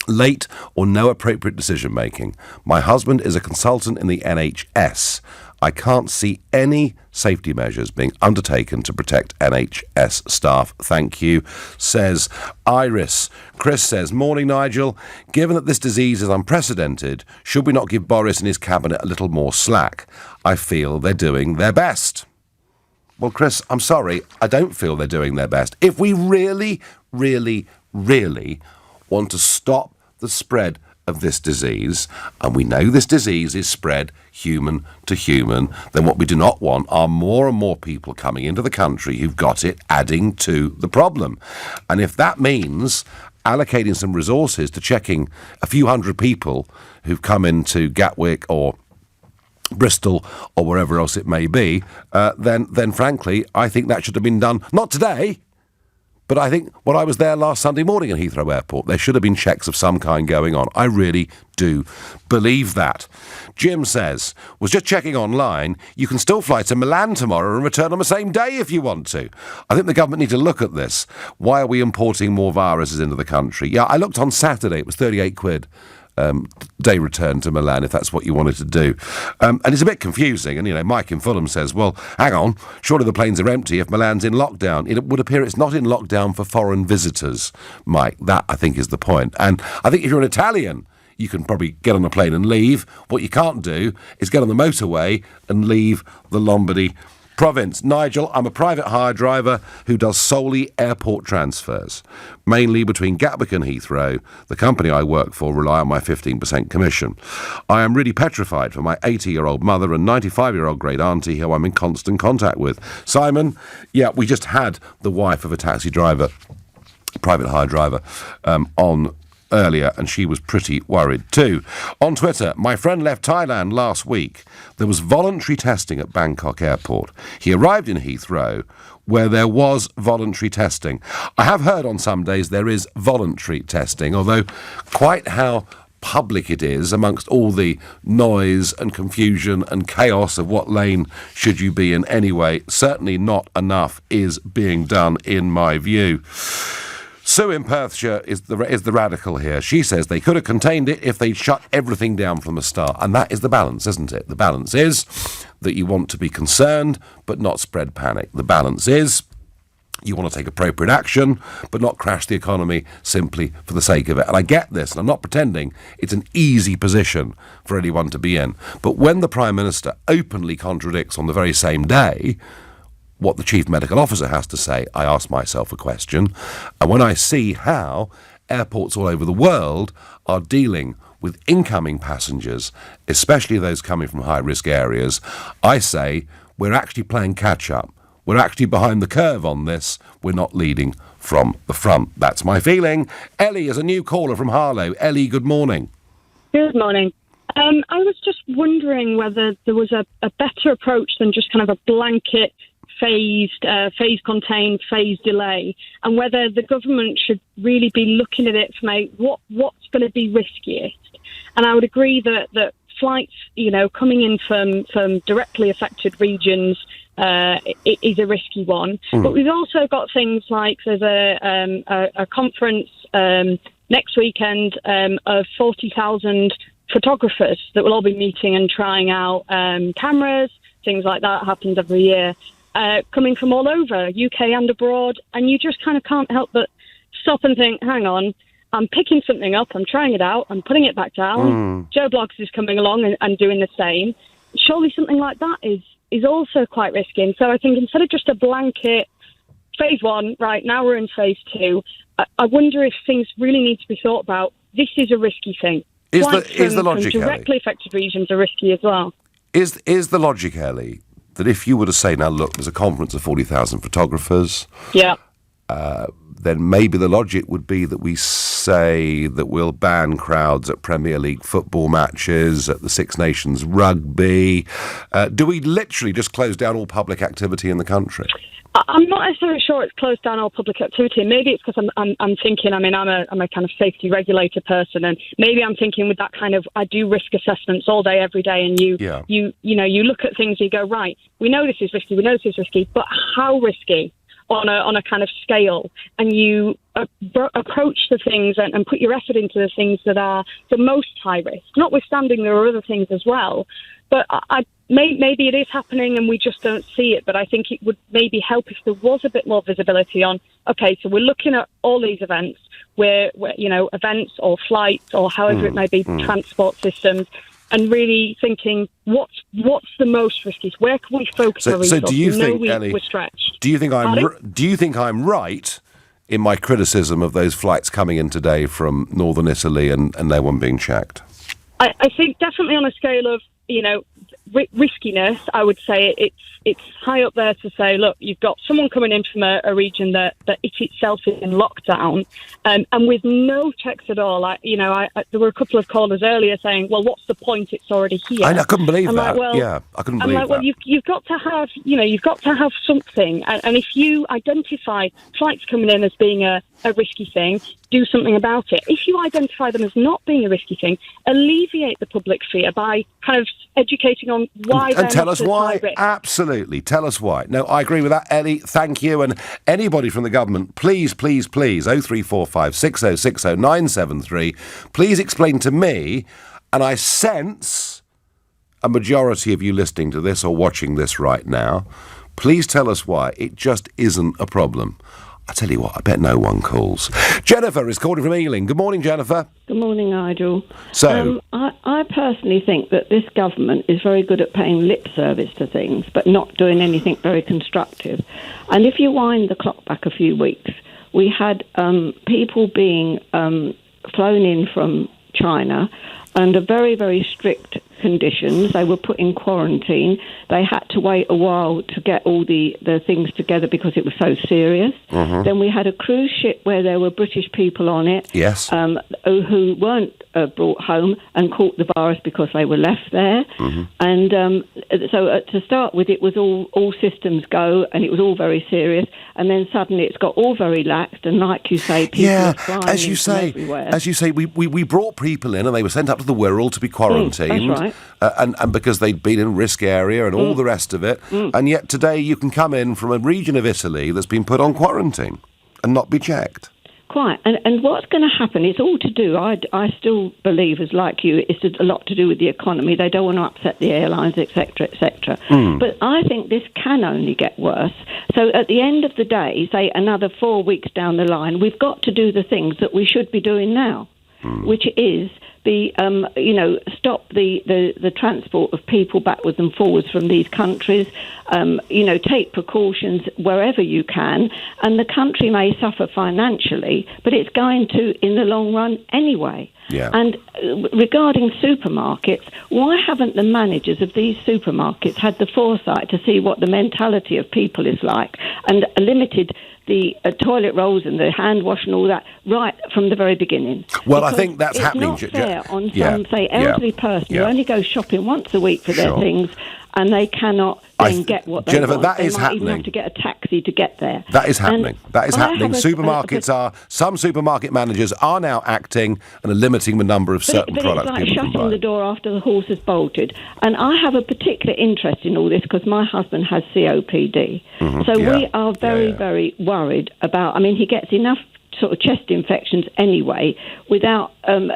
Late or no appropriate decision making. My husband is a consultant in the NHS. I can't see any safety measures being undertaken to protect NHS staff. Thank you, says Iris. Chris says, morning, Nigel. Given that this disease is unprecedented, should we not give Boris and his cabinet a little more slack? I feel they're doing their best. Well, Chris, I'm sorry, I don't feel they're doing their best. If we really, really, really want to stop the spread of this disease, and we know this disease is spread human to human, then what we do not want are more and more people coming into the country who've got it, adding to the problem. And if that means allocating some resources to checking a few hundred people who've come into Gatwick or Bristol or wherever else it may be, then frankly, I think that should have been done, not today, but I think when I was there last Sunday morning at Heathrow Airport, there should have been checks of some kind going on. I really do believe that. Jim says, was just checking online, you can still fly to Milan tomorrow and return on the same day if you want to. I think the government need to look at this. Why are we importing more viruses into the country? Yeah, I looked on Saturday, it was 38 quid. Day return to Milan, if that's what you wanted to do. And it's a bit confusing. And, Mike in Fulham says, well, hang on, surely the planes are empty if Milan's in lockdown. It would appear it's not in lockdown for foreign visitors, Mike. That, I think, is the point. And I think if you're an Italian, you can probably get on a plane and leave. What you can't do is get on the motorway and leave the Lombardy province. Nigel, I'm a private hire driver who does solely airport transfers, mainly between Gatwick and Heathrow. The company I work for rely on my 15% commission. I am really petrified for my 80-year-old mother and 95-year-old great auntie who I'm in constant contact with. Simon, yeah, we just had the wife of a taxi driver, private hire driver, on earlier, and she was pretty worried too. On Twitter, my friend left Thailand last week. There was voluntary testing at Bangkok Airport. He arrived in Heathrow, where there was voluntary testing. I have heard on some days there is voluntary testing, although quite how public it is amongst all the noise and confusion and chaos of what lane should you be in anyway, certainly not enough is being done in my view. Sue in Perthshire is the radical here. She says they could have contained it if they'd shut everything down from the start. And that is the balance, isn't it? The balance is that you want to be concerned but not spread panic. The balance is you want to take appropriate action but not crash the economy simply for the sake of it. And I get this, and I'm not pretending it's an easy position for anyone to be in. But when the Prime Minister openly contradicts on the very same day what the Chief Medical Officer has to say, I ask myself a question. And when I see how airports all over the world are dealing with incoming passengers, especially those coming from high-risk areas, I say we're actually playing catch-up. We're actually behind the curve on this. We're not leading from the front. That's my feeling. Ellie is a new caller from Harlow. Ellie, good morning. Good morning. I was just wondering whether there was a better approach than just kind of a blanket phase contained, phase delay, and whether the government should really be looking at it from what's going to be riskiest. And I would agree that flights, coming in from directly affected regions is a risky one. But we've also got things like there's a conference next weekend of 40,000 photographers that will all be meeting and trying out cameras, things like that. Happens every year. Coming from all over, UK and abroad, and you just kind of can't help but stop and think, hang on, I'm picking something up, I'm trying it out, I'm putting it back down. Joe Bloggs is coming along and doing the same. Surely something like that is also quite risky. And so I think instead of just a blanket phase one, right, now we're in phase two. I wonder if things really need to be thought about. This is a risky thing. Is the logic, from directly affected regions are risky as well. Is the logic, Ellie, that if you were to say, now look, there's a conference of 40,000 photographers, yeah, then maybe the logic would be that we say that we'll ban crowds at Premier League football matches, at the Six Nations rugby. Do we literally just close down all public activity in the country? I'm not necessarily sure it's closed down all public activity. Maybe it's because I'm thinking. I mean, I'm a kind of safety regulator person, and maybe I'm thinking with that kind of, I do risk assessments all day, every day, and you look at things and you go, right, we know this is risky, but how risky on a kind of scale, and you approach the things and put your effort into the things that are the most high risk. Notwithstanding, there are other things as well, but maybe it is happening and we just don't see it, but I think it would maybe help if there was a bit more visibility on, okay, so we're looking at all these events, where events or flights or however it may be, transport systems, and really thinking, what's the most risky? Where can we focus our resources? So do you think, Ellie, we're stretched? Do you think I'm right in my criticism of those flights coming in today from northern Italy and no one being checked? I think definitely on a scale of, riskiness, I would say it's high up there to say, look, you've got someone coming in from a region that it itself is in lockdown, and with no checks at all. There were a couple of callers earlier saying, well, what's the point? It's already here. I couldn't believe that. I couldn't believe that. Well, you've got to have something, and if you identify flights coming in as being a risky thing, do something about it. If you identify them as not being a risky thing, alleviate the public fear by kind of educating on why and tell us why. Absolutely, tell us why. No, I agree with that, Ellie. Thank you. And anybody from the government, please, 0345 6060 973. Please explain to me, and I sense a majority of you listening to this or watching this right now. Please tell us why it just isn't a problem. I tell you what, I bet no one calls. Jennifer is calling from Ealing. Good morning, Jennifer. Good morning, Nigel. So, I personally think that this government is very good at paying lip service to things, but not doing anything very constructive. And if you wind the clock back a few weeks, we had people being flown in from China under very, very strict conditions. They were put in quarantine. They had to wait a while to get all the things together because it was so serious. Mm-hmm. Then we had a cruise ship where there were British people on it, yes, who weren't brought home and caught the virus because they were left there. Mm-hmm. And so to start with, it was all systems go, and it was all very serious. And then suddenly it's got all very laxed, and like you say, people are flying in from everywhere. As you say, we brought people in and they were sent up to the Wirral to be quarantined. That's right. And because they'd been in risk area and all the rest of it. And yet today you can come in from a region of Italy that's been put on quarantine and not be checked. Quite. And what's going to happen, it's all to do, I still believe, as like you, it's a lot to do with the economy. They don't want to upset the airlines, etc., etc. But I think this can only get worse. So at the end of the day, say another 4 weeks down the line, we've got to do the things that we should be doing now, which is stop the transport of people backwards and forwards from these countries. Take precautions wherever you can, and the country may suffer financially, but it's going to in the long run anyway. Yeah. And regarding supermarkets, why haven't the managers of these supermarkets had the foresight to see what the mentality of people is like and limited the toilet rolls and the hand wash and all that right from the very beginning? Well, because I think that's happening. It's not fair on some, say, elderly person who only goes shopping once a week for their things, and they cannot then get what they Jennifer, want. that they is might happening. even have to get a taxi to get there. That is happening. And that is I happening. have Some supermarket managers are now acting and are limiting the number of certain products it's like people can shutting buy. the door after the horse has bolted. And I have a particular interest in all this because my husband has COPD. Mm-hmm. So we are very, very worried about, I mean, he gets enough sort of chest infections anyway without,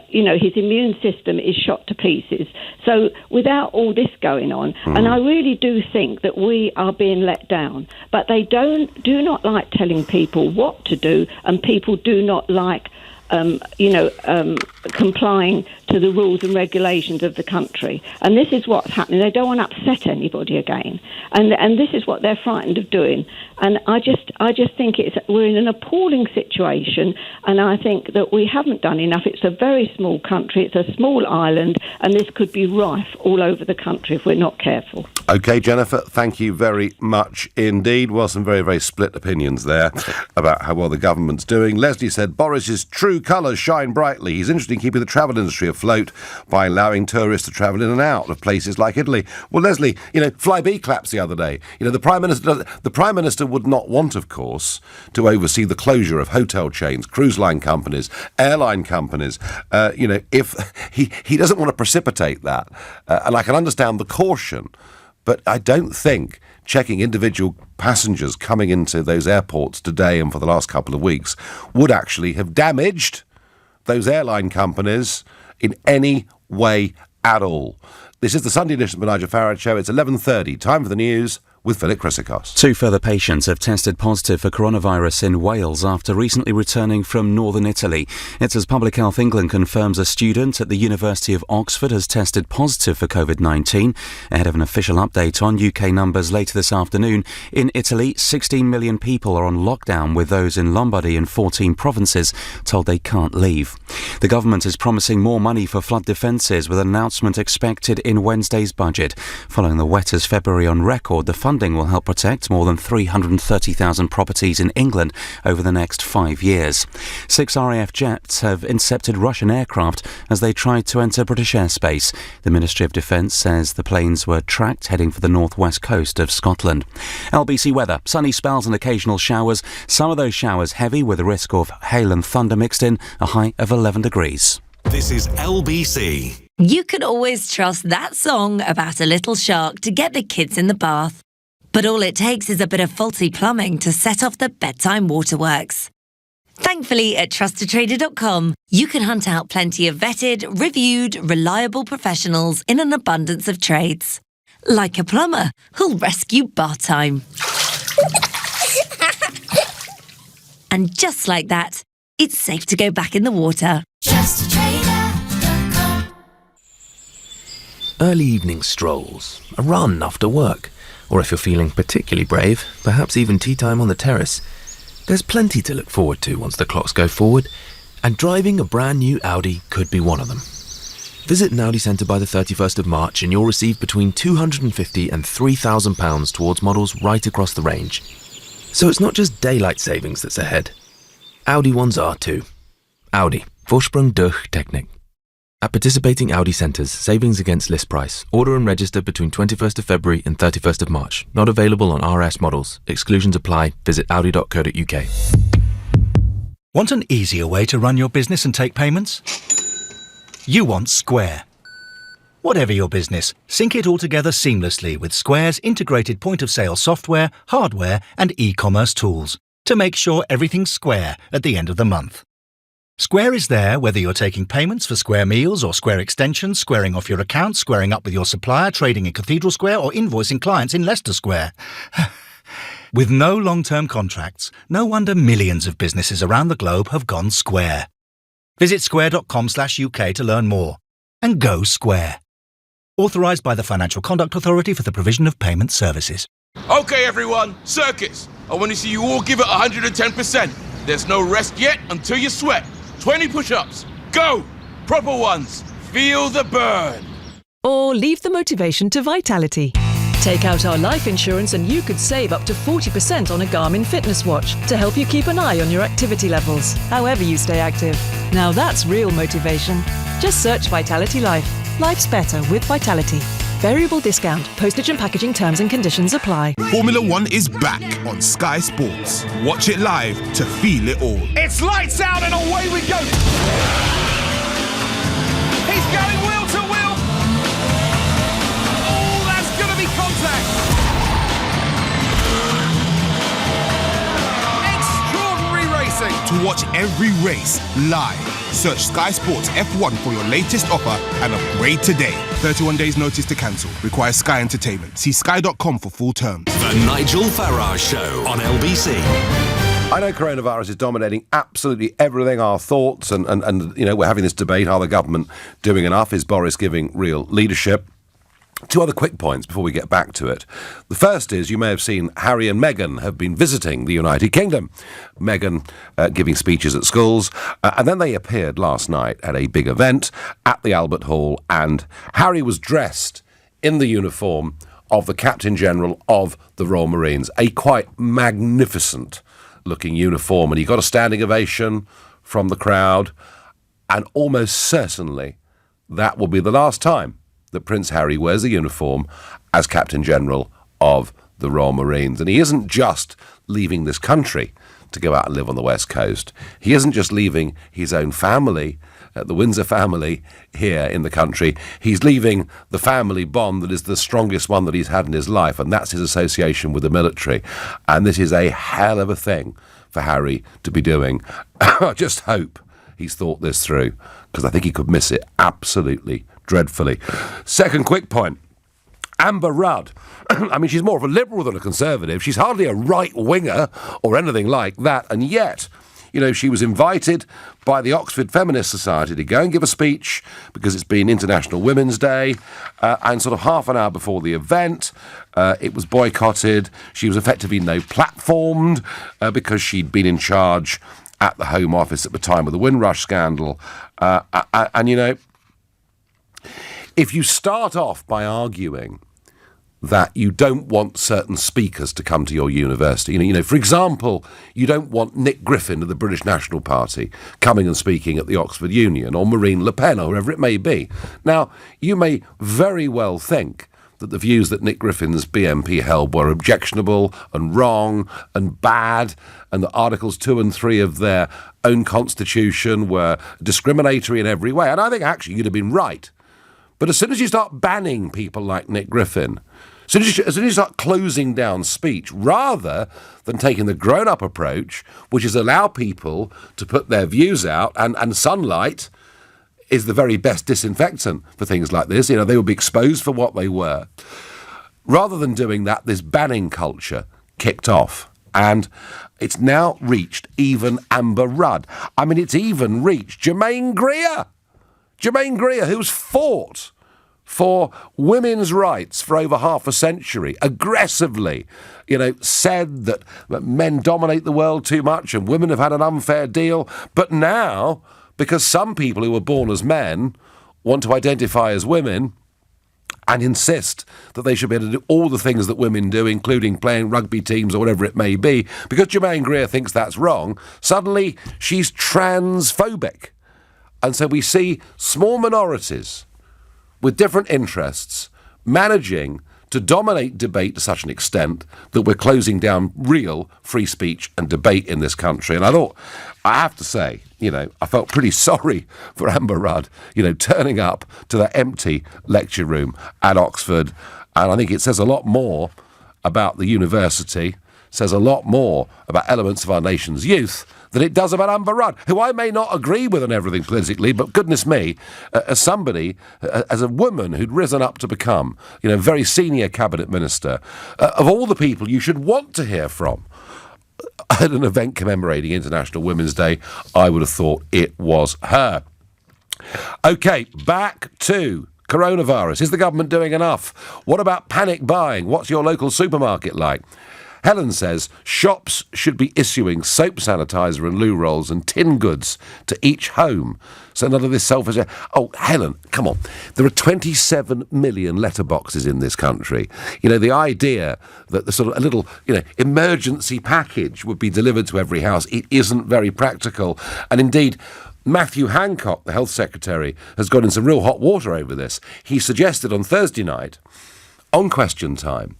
his immune system is shot to pieces. So without all this going on, and I really do think that we are being let down, but they do not like telling people what to do, and people do not like complying to the rules and regulations of the country. And this is what's happening. They don't want to upset anybody again. And this is what they're frightened of doing. And I just think we're in an appalling situation, and I think that we haven't done enough. It's a very small country, it's a small island, and this could be rife all over the country if we're not careful. OK, Jennifer, thank you very much indeed. Well, some very, very split opinions there about how well the government's doing. Leslie said Boris's true colours shine brightly. He's interested in keeping the travel industry afloat by allowing tourists to travel in and out of places like Italy. Well, Leslie, Flybe collapsed the other day. The Prime Minister would not want, of course, to oversee the closure of hotel chains, cruise line companies, airline companies. If he doesn't want to precipitate that. And I can understand the caution, but I don't think checking individual passengers coming into those airports today and for the last couple of weeks would actually have damaged those airline companies in any way at all. This is the Sunday edition of the Nigel Farage Show. It's 11:30. Time for the news with Philip Chryssikos. 2 further patients have tested positive for coronavirus in Wales after recently returning from northern Italy. It's as Public Health England confirms a student at the University of Oxford has tested positive for COVID-19. Ahead of an official update on UK numbers later this afternoon, in Italy, 16 million people are on lockdown, with those in Lombardy and 14 provinces told they can't leave. The government is promising more money for flood defences, with an announcement expected in Wednesday's budget. Following the wettest February on record, the funding will help protect more than 330,000 properties in England over the next 5 years. 6 RAF jets have intercepted Russian aircraft as they tried to enter British airspace. The Ministry of Defence says the planes were tracked heading for the northwest coast of Scotland. LBC weather, sunny spells and occasional showers. Some of those showers heavy with a risk of hail and thunder mixed in, a high of 11 degrees. This is LBC. You can always trust that song about a little shark to get the kids in the bath. But all it takes is a bit of faulty plumbing to set off the bedtime waterworks. Thankfully, at trustedtrader.com, you can hunt out plenty of vetted, reviewed, reliable professionals in an abundance of trades. Like a plumber who'll rescue bath time. And just like that, it's safe to go back in the water. TrustedTrader.com. Early evening strolls, a run after work, or if you're feeling particularly brave, perhaps even tea time on the terrace. There's plenty to look forward to once the clocks go forward, and driving a brand new Audi could be one of them. Visit an Audi centre by the 31st of March and you'll receive between £250 and £3,000 towards models right across the range. So it's not just daylight savings that's ahead. Audi ones are too. Audi, Vorsprung durch Technik. At participating Audi centres, savings against list price. Order and register between 21st of February and 31st of March. Not available on RS models. Exclusions apply. Visit audi.co.uk. Want an easier way to run your business and take payments? You want Square. Whatever your business, sync it all together seamlessly with Square's integrated point-of-sale software, hardware and e-commerce tools to make sure everything's square at the end of the month. Square is there whether you're taking payments for Square meals or Square extensions, squaring off your account, squaring up with your supplier, trading in Cathedral Square or invoicing clients in Leicester Square. With no long-term contracts, no wonder millions of businesses around the globe have gone Square. Visit square.com/UK to learn more. And go Square. Authorised by the Financial Conduct Authority for the provision of payment services. Okay, everyone, circus. I want to see you all give it 110%. There's no rest yet until you sweat. 20 push-ups. Go! Proper ones. Feel the burn. Or leave the motivation to Vitality. Take out our life insurance and you could save up to 40% on a Garmin fitness watch to help you keep an eye on your activity levels, however you stay active. Now that's real motivation. Just search Vitality Life. Life's better with Vitality. Variable discount. Postage and packaging terms and conditions apply. Formula One is back on Sky Sports. Watch it live to feel it all. It's lights out and away we go. He's going wheel to wheel. Oh, that's going to be contact. Extraordinary racing. To watch every race live, search Sky Sports F1 for your latest offer and upgrade today. 31 days notice to cancel. Requires Sky Entertainment. See sky.com for full terms. The Nigel Farage Show on LBC. I know coronavirus is dominating absolutely everything, our thoughts, and we're having this debate, are the government doing enough? Is Boris giving real leadership? Two other quick points before we get back to it. The first is, you may have seen Harry and Meghan have been visiting the United Kingdom. Meghan giving speeches at schools, and then they appeared last night at a big event at the Albert Hall, and Harry was dressed in the uniform of the Captain General of the Royal Marines, a quite magnificent looking uniform, and he got a standing ovation from the crowd, and almost certainly that will be the last time that Prince Harry wears a uniform as Captain General of the Royal Marines. And he isn't just leaving this country to go out and live on the West Coast. He isn't just leaving his own family, the Windsor family here in the country. He's leaving the family bond that is the strongest one that he's had in his life, and that's his association with the military. And this is a hell of a thing for Harry to be doing. I just hope he's thought this through, because I think he could miss it absolutely dreadfully. Second quick point. Amber Rudd. I mean, she's more of a liberal than a conservative. She's hardly a right-winger or anything like that, and yet, she was invited by the Oxford Feminist Society to go and give a speech because it's been International Women's Day, and sort of half an hour before the event, it was boycotted. She was effectively no-platformed because she'd been in charge at the Home Office at the time of the Windrush scandal. And if you start off by arguing that you don't want certain speakers to come to your university. For example, you don't want Nick Griffin of the British National Party coming and speaking at the Oxford Union, or Marine Le Pen, or whoever it may be. Now, you may very well think that the views that Nick Griffin's BNP held were objectionable and wrong and bad, and that Articles 2 and 3 of their own constitution were discriminatory in every way. And I think actually you'd have been right. But as soon as you start banning people like Nick Griffin, as soon as you start closing down speech, rather than taking the grown-up approach, which is allow people to put their views out, and sunlight is the very best disinfectant for things like this. They would be exposed for what they were. Rather than doing that, this banning culture kicked off. And it's now reached even Amber Rudd. I mean, it's even reached Germaine Greer. Germaine Greer, who's fought for women's rights for over half a century, aggressively, said that men dominate the world too much and women have had an unfair deal. But now, because some people who were born as men want to identify as women and insist that they should be able to do all the things that women do, including playing rugby teams or whatever it may be, because Germaine Greer thinks that's wrong, suddenly she's transphobic. And so we see small minorities with different interests managing to dominate debate to such an extent that we're closing down real free speech and debate in this country. And I have to say, I felt pretty sorry for Amber Rudd, turning up to that empty lecture room at Oxford. And I think it says a lot more about the university, says a lot more about elements of our nation's youth than it does about Amber Rudd, who I may not agree with on everything politically, but goodness me, as somebody, as a woman who'd risen up to become, a very senior cabinet minister, of all the people you should want to hear from at an event commemorating International Women's Day, I would have thought it was her. OK, back to coronavirus. Is the government doing enough? What about panic buying? What's your local supermarket like? Helen says shops should be issuing soap, sanitizer and loo rolls and tin goods to each home. So none of this selfish... Oh, Helen, come on. There are 27 million letterboxes in this country. The idea that the sort of a little, emergency package would be delivered to every house, it isn't very practical. And indeed, Matthew Hancock, the Health Secretary, has got in some real hot water over this. He suggested on Thursday night, on Question Time,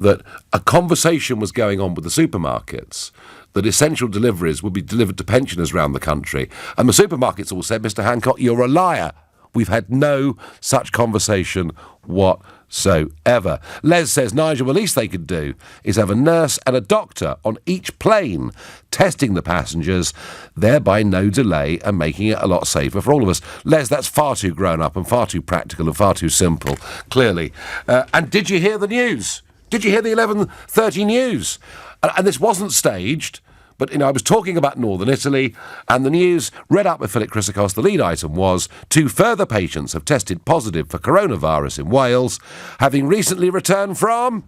that a conversation was going on with the supermarkets that essential deliveries would be delivered to pensioners around the country. And the supermarkets all said, Mr. Hancock, you're a liar. We've had no such conversation whatsoever. Les says, Nigel, the least they could do is have a nurse and a doctor on each plane testing the passengers, thereby no delay and making it a lot safer for all of us. Les, that's far too grown up and far too practical and far too simple, clearly. And did you hear the news? Did you hear the 11:30 news? And this wasn't staged, But, I was talking about northern Italy, and the news read out by Philip Chrysakos, the lead item was 2 further patients have tested positive for coronavirus in Wales, having recently returned from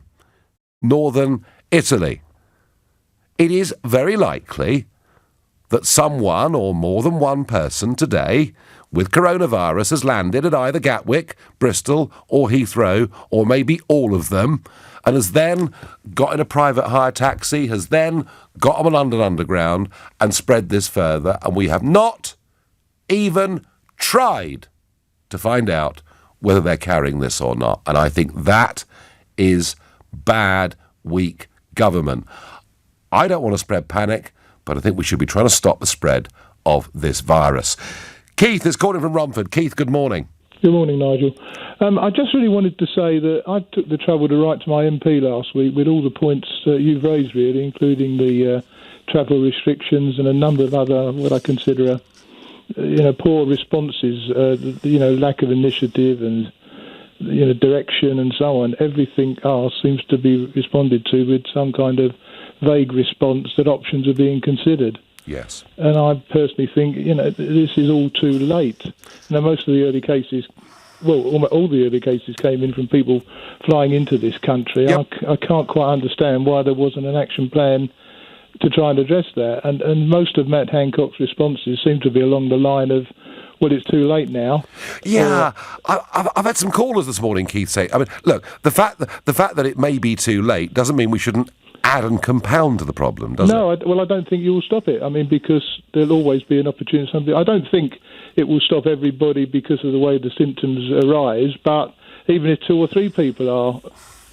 northern Italy. It is very likely that someone or more than one person today with coronavirus has landed at either Gatwick, Bristol or Heathrow, or maybe all of them, and has then got in a private hire taxi, has then got on a London Underground and spread this further, and we have not even tried to find out whether they're carrying this or not. And I think that is bad, weak government. I don't want to spread panic, but I think we should be trying to stop the spread of this virus. Keith is calling from Romford. Keith, good morning. Good morning, Nigel. I just really wanted to say that I took the trouble to write to my MP last week with all the points you've raised, really, including the travel restrictions and a number of other, what I consider, poor responses, lack of initiative and, direction and so on. Everything else seems to be responded to with some kind of vague response that options are being considered. Yes. And I personally think, this is all too late. Now, most of the early cases, all the early cases came in from people flying into this country. Yep. I can't quite understand why there wasn't an action plan to try and address that. And most of Matt Hancock's responses seem to be along the line of, well, it's too late now. Yeah, I've had some callers this morning, Keith, say, look, the fact that it may be too late doesn't mean we shouldn't add and compound to the problem, does it? No, I don't think you will stop it. Because there'll always be an opportunity. I don't think it will stop everybody because of the way the symptoms arise, but even if 2 or 3 people are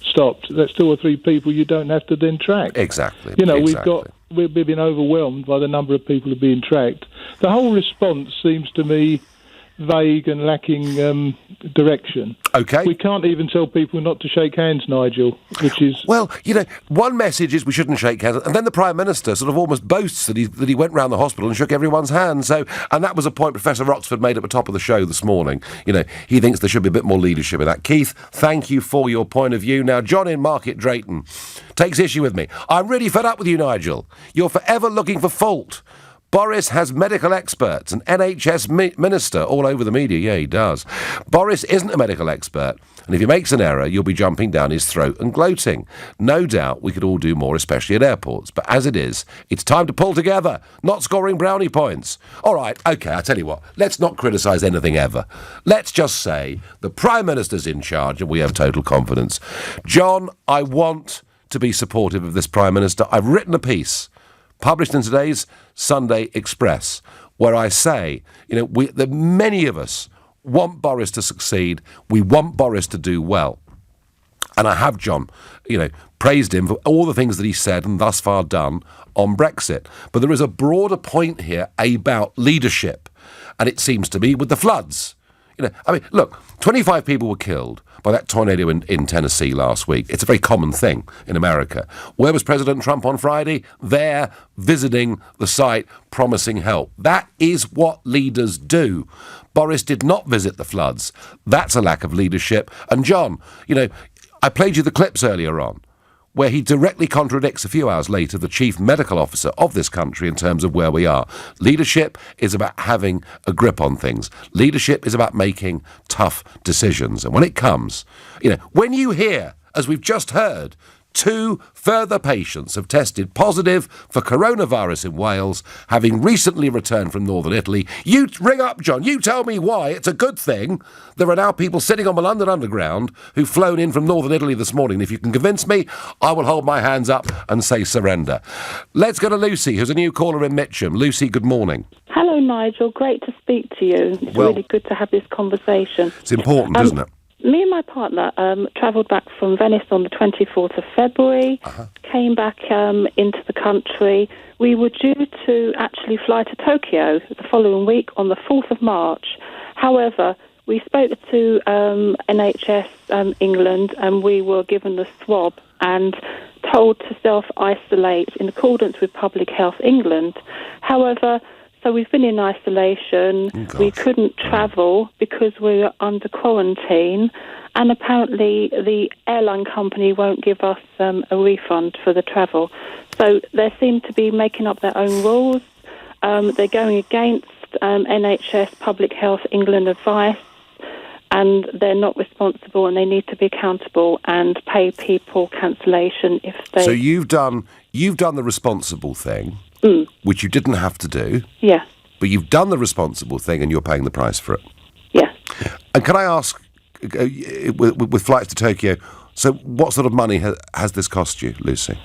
stopped, that's 2 or 3 people you don't have to then track. Exactly. We've been overwhelmed by the number of people who are being tracked. The whole response seems to me vague and lacking direction. Okay. We can't even tell people not to shake hands, Nigel, which is... Well, one message is we shouldn't shake hands, and then the Prime Minister sort of almost boasts that he went round the hospital and shook everyone's hand. And that was a point Professor Roxford made at the top of the show this morning. He thinks there should be a bit more leadership in that. Keith, thank you for your point of view. Now, John in Market Drayton takes issue with me. I'm really fed up with you, Nigel. You're forever looking for fault. Boris has medical experts, an NHS minister all over the media. Yeah, he does. Boris isn't a medical expert, and if he makes an error, you'll be jumping down his throat and gloating. No doubt we could all do more, especially at airports, but as it is, it's time to pull together, not scoring brownie points. All right, OK, I'll tell you what, let's not criticise anything ever. Let's just say the Prime Minister's in charge and we have total confidence. John, I want to be supportive of this Prime Minister. I've written a piece published in today's Sunday Express, where I say, that many of us want Boris to succeed. We want Boris to do well. And I have, John, praised him for all the things that he said and thus far done on Brexit. But there is a broader point here about leadership. And it seems to me with the floods. Look, 25 people were killed by that tornado in Tennessee last week. It's a very common thing in America. Where was President Trump on Friday? There, visiting the site, promising help. That is what leaders do. Boris did not visit the floods. That's a lack of leadership. And John, I played you the clips earlier on, where he directly contradicts a few hours later the chief medical officer of this country in terms of where we are. Leadership is about having a grip on things. Leadership is about making tough decisions. And when it comes, when you hear, as we've just heard, 2 further patients have tested positive for coronavirus in Wales, having recently returned from northern Italy. You ring up, John. You tell me why it's a good thing there are now people sitting on the London Underground who've flown in from northern Italy this morning. If you can convince me, I will hold my hands up and say surrender. Let's go to Lucy, who's a new caller in Mitcham. Lucy, good morning. Hello, Nigel. Great to speak to you. It's really good to have this conversation. It's important, isn't it? Me and my partner travelled back from Venice on the 24th of February, came back into the country. We were due to actually fly to Tokyo the following week on the 4th of March. However, we spoke to NHS England and we were given the swab and told to self-isolate in accordance with Public Health England. However, so we've been in isolation. We couldn't travel because we were under quarantine. and apparently the airline company won't give us a refund for the travel. So they seem to be making up their own rules. They're going against NHS Public Health England advice, and they're not responsible, and they need to be accountable and pay people cancellation if they... So you've done the responsible thing, which you didn't have to do. Yeah. But you've done the responsible thing and you're paying the price for it. Yes. And can I ask, with flights to Tokyo, so what sort of money has this cost you, Lucy?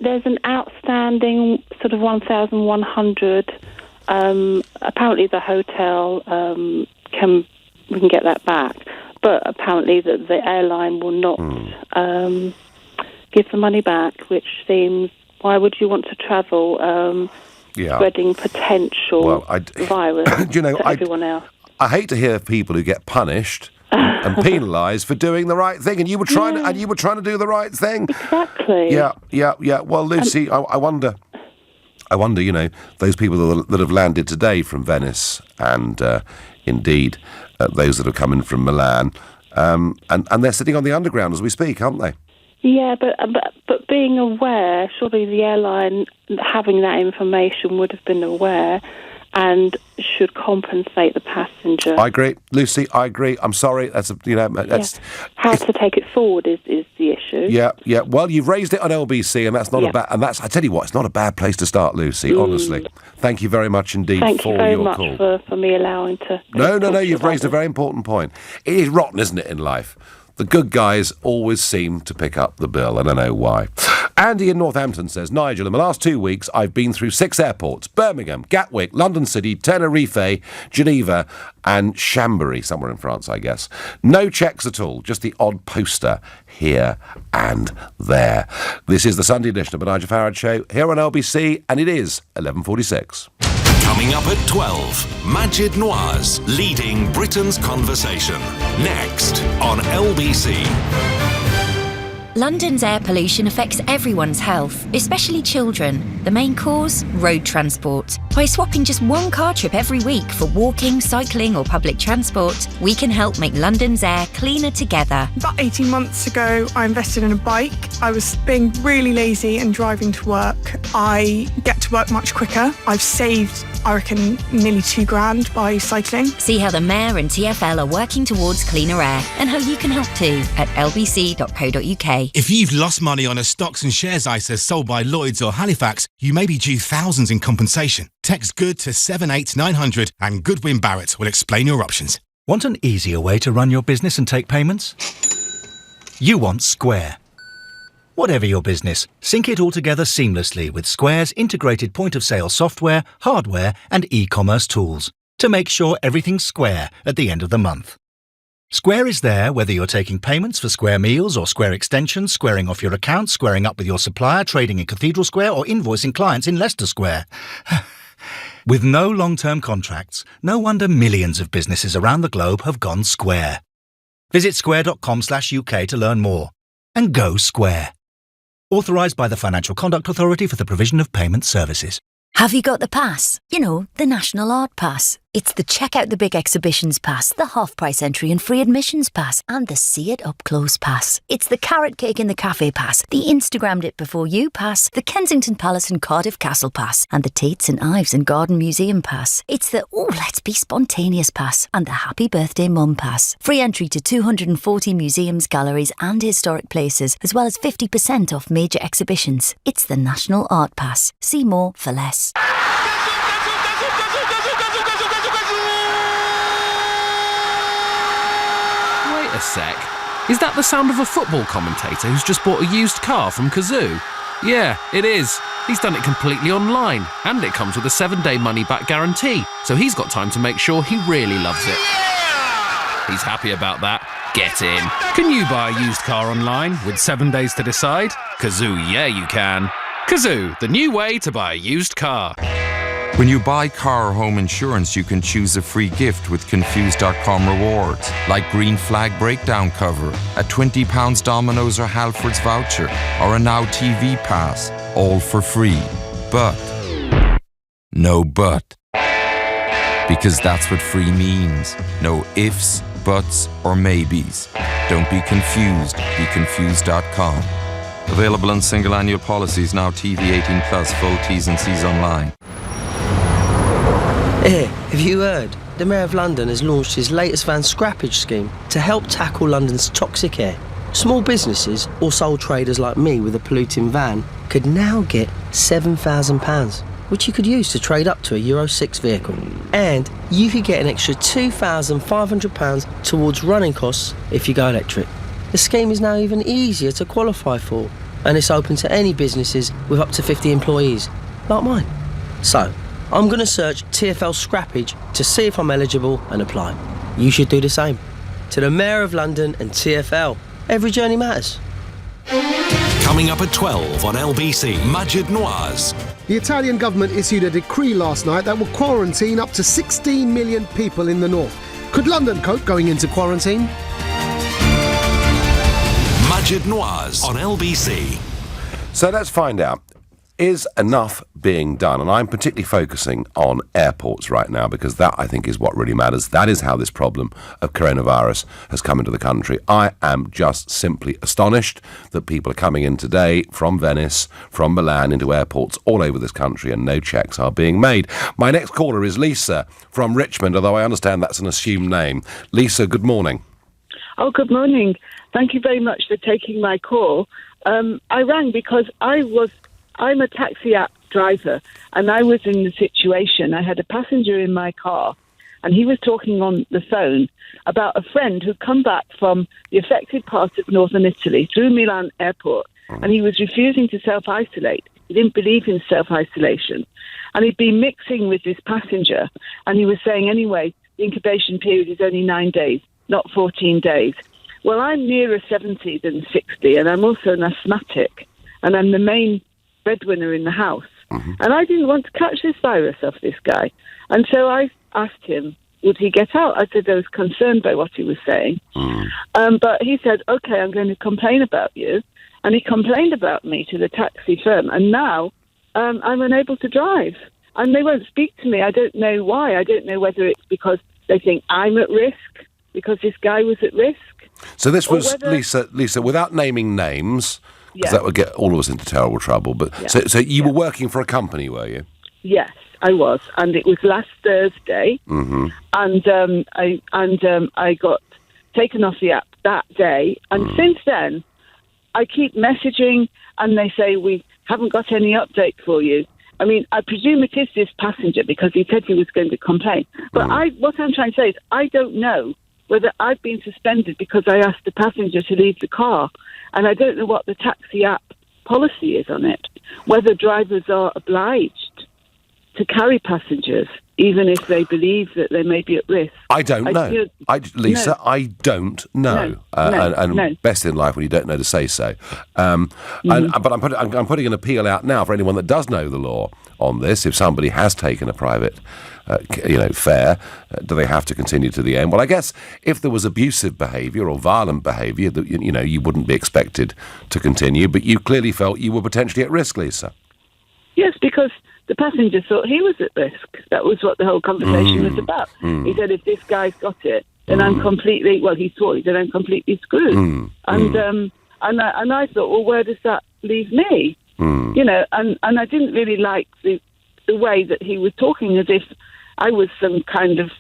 There's an outstanding sort of 1,100. Apparently the hotel we can get that back, but apparently the airline will not give the money back, which seems, why would you want to travel spreading potential virus to everyone else? I hate to hear people who get punished and penalised for doing the right thing, and you were trying to do the right thing. Exactly. Yeah. Well, Lucy, I wonder, you know, those people that have landed today from Venice, and indeed those that have come in from Milan, and they're sitting on the underground as we speak, aren't they? Yeah, but being aware, surely the airline having that information would have been aware and should compensate the passenger. I agree, Lucy. I agree. I'm sorry. That's how to take it forward is the issue. Yeah. Well, you've raised it on LBC, and that's not a bad. And that's, I tell you what, it's not a bad place to start, Lucy. Honestly, thank you very much indeed for your call. Thank you very much for me allowing to. No. You've raised a very important point. It is rotten, isn't it, in life? The good guys always seem to pick up the bill. I don't know why. Andy in Northampton says, Nigel, in the last 2 weeks, I've been through 6 airports: Birmingham, Gatwick, London City, Tenerife, Geneva, and Chambéry, somewhere in France, I guess. No checks at all, just the odd poster here and there. This is the Sunday edition of the Nigel Farage Show here on LBC, and it is 11:46. Coming up at 12, Majid Noir's leading Britain's conversation. Next on LBC. London's air pollution affects everyone's health, especially children. The main cause? Road transport. By swapping just one car trip every week for walking, cycling or public transport, we can help make London's air cleaner together. About 18 months ago, I invested in a bike. I was being really lazy and driving to work. I get to work much quicker. I've saved, I reckon, nearly £2,000 by cycling. See how the Mayor and TfL are working towards cleaner air and how you can help too at lbc.co.uk. If you've lost money on a stocks and shares ISA sold by Lloyds or Halifax, you may be due thousands in compensation. Text GOOD to 78900 and Goodwin Barrett will explain your options. Want an easier way to run your business and take payments? You want Square. Whatever your business, sync it all together seamlessly with Square's integrated point-of-sale software, hardware and e-commerce tools to make sure everything's square at the end of the month. Square is there whether you're taking payments for Square meals or Square extensions, squaring off your account, squaring up with your supplier, trading in Cathedral Square or invoicing clients in Leicester Square. With no long-term contracts, no wonder millions of businesses around the globe have gone Square. Visit square.com/UK to learn more. And go Square. Authorised by the Financial Conduct Authority for the provision of payment services. Have you got the pass? You know, the National Art Pass. It's the Check Out the Big Exhibitions Pass, the half-price entry and free admissions pass, and the See It Up Close Pass. It's the Carrot Cake in the Cafe Pass, the Instagrammed It Before You Pass, the Kensington Palace and Cardiff Castle Pass, and the Tate St Ives and Garden Museum Pass. It's the Let's Be Spontaneous Pass and the Happy Birthday Mum Pass. Free entry to 240 museums, galleries and historic places, as well as 50% off major exhibitions. It's the National Art Pass. See more for less. Wait a sec. Is that the sound of a football commentator who's just bought a used car from Kazoo? Yeah, it is. He's done it completely online, and it comes with a 7-day money-back guarantee, so he's got time to make sure he really loves it. He's happy about that. Get in. Can you buy a used car online with 7 days to decide? Kazoo, yeah you can. Kazoo, the new way to buy a used car. When you buy car or home insurance, you can choose a free gift with Confused.com rewards, like Green Flag breakdown cover, a £20 Domino's or Halford's voucher, or a Now TV pass, all for free. But, no but. Because that's what free means. No ifs, buts, or maybes. Don't be confused. BeConfused.com. Available on single annual policies, now TV 18+, full T's and C's online. Have you heard? The Mayor of London has launched his latest van scrappage scheme to help tackle London's toxic air. Small businesses or sole traders like me with a polluting van could now get £7,000, which you could use to trade up to a Euro 6 vehicle. And you could get an extra £2,500 towards running costs if you go electric. The scheme is now even easier to qualify for, and it's open to any businesses with up to 50 employees, like mine. So, I'm going to search TfL Scrappage to see if I'm eligible and apply. You should do the same. To the Mayor of London and TfL, every journey matters. Coming up at 12 on LBC, Majid Noaz. The Italian government issued a decree last night that will quarantine up to 16 million people in the north. Could London cope going into quarantine? Majid Noaz on LBC. So let's find out. Is enough being done? And I'm particularly focusing on airports right now because that, I think, is what really matters. That is how this problem of coronavirus has come into the country. I am just simply astonished that people are coming in today from Venice, from Milan, into airports all over this country and no checks are being made. My next caller is Lisa from Richmond, although I understand that's an assumed name. Lisa, good morning. Oh, good morning. Thank you very much for taking my call. I rang because I'm a taxi app driver, and I was in the situation. I had a passenger in my car, and he was talking on the phone about a friend who'd come back from the affected part of northern Italy through Milan airport, and he was refusing to self-isolate. He didn't believe in self-isolation. And he'd been mixing with this passenger, and he was saying, anyway, the incubation period is only 9 days, not 14 days. Well, I'm nearer 70 than 60, and I'm also an asthmatic, and I'm the main breadwinner in the house. And I didn't want to catch this virus off this guy. And so I asked him, would he get out? I said I was concerned by what he was saying. But he said, OK, I'm going to complain about you. And he complained about me to the taxi firm. And now I'm unable to drive. And they won't speak to me. I don't know why. I don't know whether it's because they think I'm at risk, because this guy was at risk. So this was, Lisa, without naming names, because that would get all of us into terrible trouble. But so you were working for a company, were you? Yes, I was, and it was last Thursday, and I got taken off the app that day, and since then I keep messaging, and they say we haven't got any update for you. I mean, I presume it is this passenger because he said he was going to complain. But what I'm trying to say is I don't know whether I've been suspended because I asked the passenger to leave the car. And I don't know what the taxi app policy is on it, whether drivers are obliged to carry passengers, even if they believe that they may be at risk. I don't know. Lisa, I don't know. And best in life when you don't know to say so. But I'm putting an appeal out now for anyone that does know the law on this. If somebody has taken a private fare, do they have to continue to the end? Well, I guess if there was abusive behaviour or violent behaviour, you wouldn't be expected to continue, but you clearly felt you were potentially at risk, Lisa. Yes, because the passenger thought he was at risk. That was what the whole conversation was about. He said, if this guy's got it, then I'm completely, he thought, then I'm completely screwed. And I thought, well, where does that leave me? And I didn't really like the way that he was talking as if I was some kind of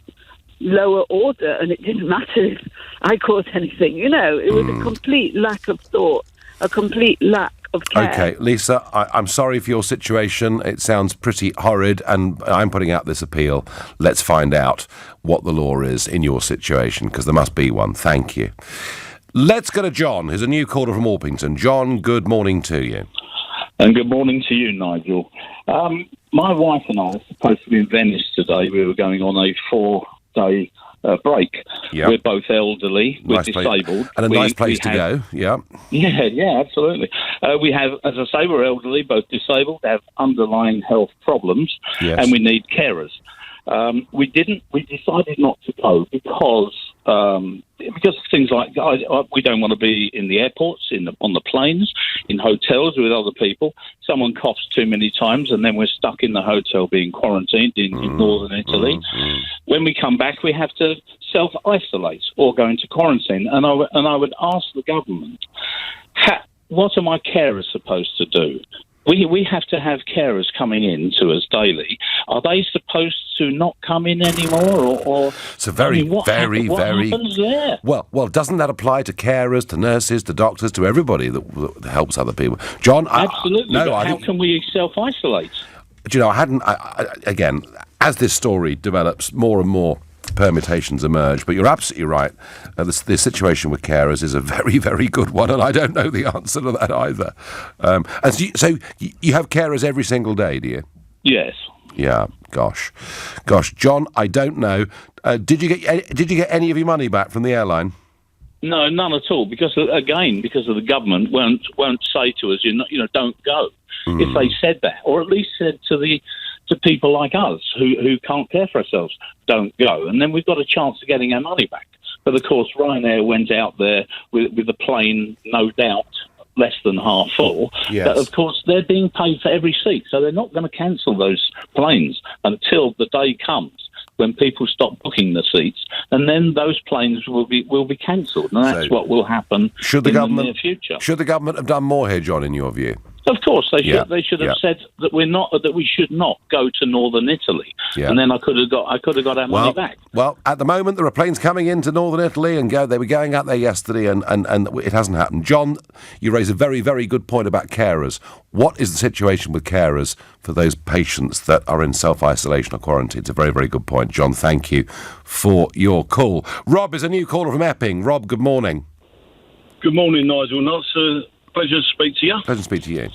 lower order and it didn't matter if I caused anything. It was a complete lack of thought, a complete lack of care. OK, Lisa, I'm sorry for your situation. It sounds pretty horrid, and I'm putting out this appeal. Let's find out what the law is in your situation, because there must be one. Thank you. Let's go to John, who's a new caller from Orpington. John, good morning to you. And good morning to you, Nigel. My wife and I are supposed to be in Venice today. We were going on a 4-day break. Yep. We're both elderly. We're disabled. And a nice place to go. Yeah. Yeah, absolutely. We have, as I say, we're elderly, both disabled, have underlying health problems, and we need carers. We decided not to go because of things like we don't want to be in the airports, on the planes, in hotels with other people. Someone coughs too many times, and then we're stuck in the hotel being quarantined in northern Italy. When we come back, we have to self-isolate or go into quarantine. And I would ask the government, what are my carers supposed to do? We have to have carers coming in to us daily. Are they supposed to not come in anymore, or it's a very what happens there? Well, doesn't that apply to carers, to nurses, to doctors, to everybody that helps other people? John, absolutely. How can we self-isolate? Do you know, again, as this story develops, more and more permutations emerge, but you're absolutely right. The situation with carers is a very, very good one, and I don't know the answer to that either. And so you have carers every single day, do you? Yes. Yeah. Gosh, John, I don't know. Did you get any of your money back from the airline? No, none at all. Because of the government won't say to us, don't go. If they said that, or at least said to people like us who can't care for ourselves, don't go. And then we've got a chance of getting our money back. But, of course, Ryanair went out there with the plane, no doubt, less than half full. Yes. But, of course, they're being paid for every seat. So they're not going to cancel those planes until the day comes when people stop booking the seats. And then those planes will be cancelled. And that's what will happen in the near future. Should the government have done more here, John, in your view? Of course, they should have said that we should not go to northern Italy, and then I could have got our money back. Well, at the moment there are planes coming into northern Italy, and they were going out there yesterday, and it hasn't happened. John, you raise a very, very good point about carers. What is the situation with carers for those patients that are in self-isolation or quarantine? It's a very, very good point, John. Thank you for your call. Rob is a new caller from Epping. Rob, good morning. Good morning, Nigel. Pleasure to speak to you. Pleasure to speak to you.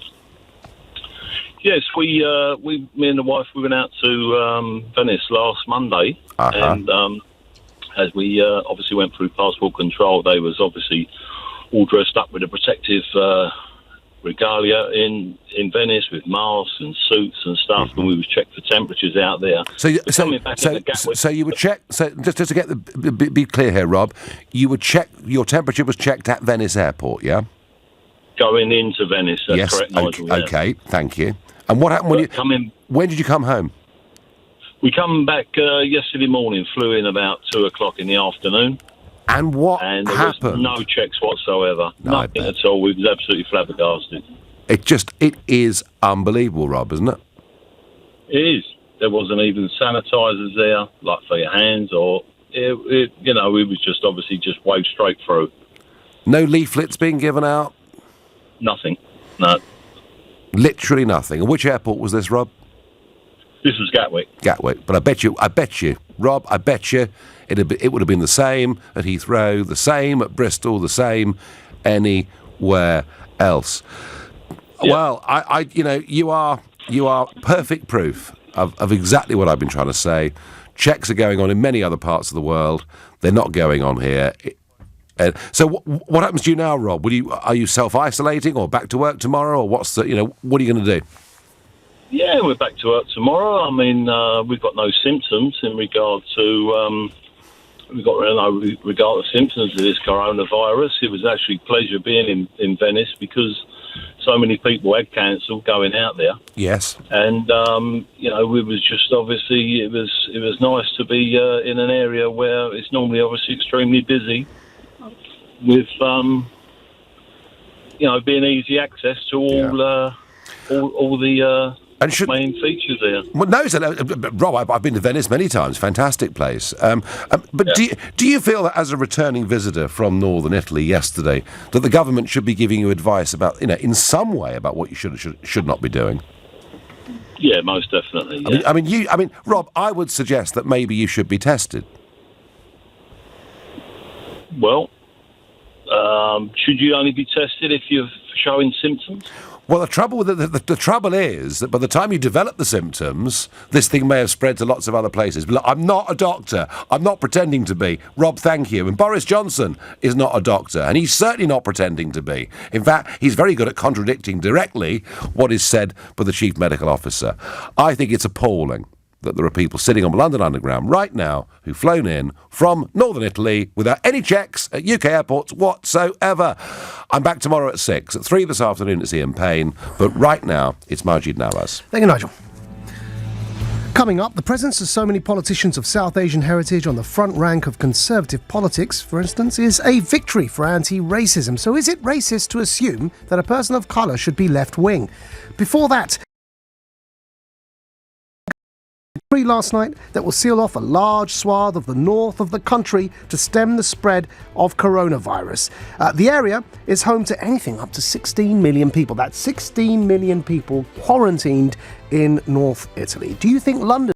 Yes, me and the wife, we went out to Venice last Monday, and as we obviously went through passport control, they was obviously all dressed up with a protective regalia in Venice with masks and suits and stuff, and we was checked for temperatures out there. So you would check. So just to get be clear here, Rob, you would check your temperature was checked at Venice Airport, yeah? Going into Venice, that's correct, Nigel. Okay, thank you. And what happened when did you come home? We come back yesterday morning, flew in about 2:00 in the afternoon. And what happened? Was no checks whatsoever. No, nothing at all. We was absolutely flabbergasted. It is unbelievable, Rob, isn't it? It is. There wasn't even sanitisers there, like for your hands, or it was just obviously just waved straight through. No leaflets being given out? Nothing. No. Literally nothing. And which airport was this, Rob? This was Gatwick. Gatwick. But I bet you, Rob, it would have been the same at Heathrow, the same at Bristol, the same anywhere else. Yeah. Well, you are perfect proof of exactly what I've been trying to say. Checks are going on in many other parts of the world. They're not going on here. So what happens to you now, Rob? Are you self-isolating or back to work tomorrow, or what are you going to do? Yeah, we're back to work tomorrow. I mean, we've got no symptoms in regard to regard to symptoms of this coronavirus. It was actually a pleasure being in Venice because so many people had cancelled going out there. Yes. And we was just obviously it was nice to be in an area where it's normally obviously extremely busy, with being easy access to all the main features there. Well, no, Rob, I've been to Venice many times. Fantastic place. But do you feel that as a returning visitor from northern Italy yesterday, that the government should be giving you advice about, in some way, about what you should not be doing? Yeah, most definitely. Yeah. I mean, Rob, I would suggest that maybe you should be tested. Well, should you only be tested if you're showing symptoms? Well, the trouble is that by the time you develop the symptoms, this thing may have spread to lots of other places. But look, I'm not a doctor. I'm not pretending to be. Rob, thank you. And Boris Johnson is not a doctor, and he's certainly not pretending to be. In fact, he's very good at contradicting directly what is said by the chief medical officer. I think it's appalling that there are people sitting on London Underground right now who've flown in from northern Italy without any checks at UK airports whatsoever. I'm back tomorrow at 6. At 3 this afternoon, it's Ian Payne. But right now, it's Majid Nawaz. Thank you, Nigel. Coming up, the presence of so many politicians of South Asian heritage on the front rank of conservative politics, for instance, is a victory for anti-racism. So is it racist to assume that a person of colour should be left-wing? Before that, decree last night that will seal off a large swathe of the north of the country to stem the spread of coronavirus. The area is home to anything up to 16 million people. That's 16 million people quarantined in North Italy. Do you think London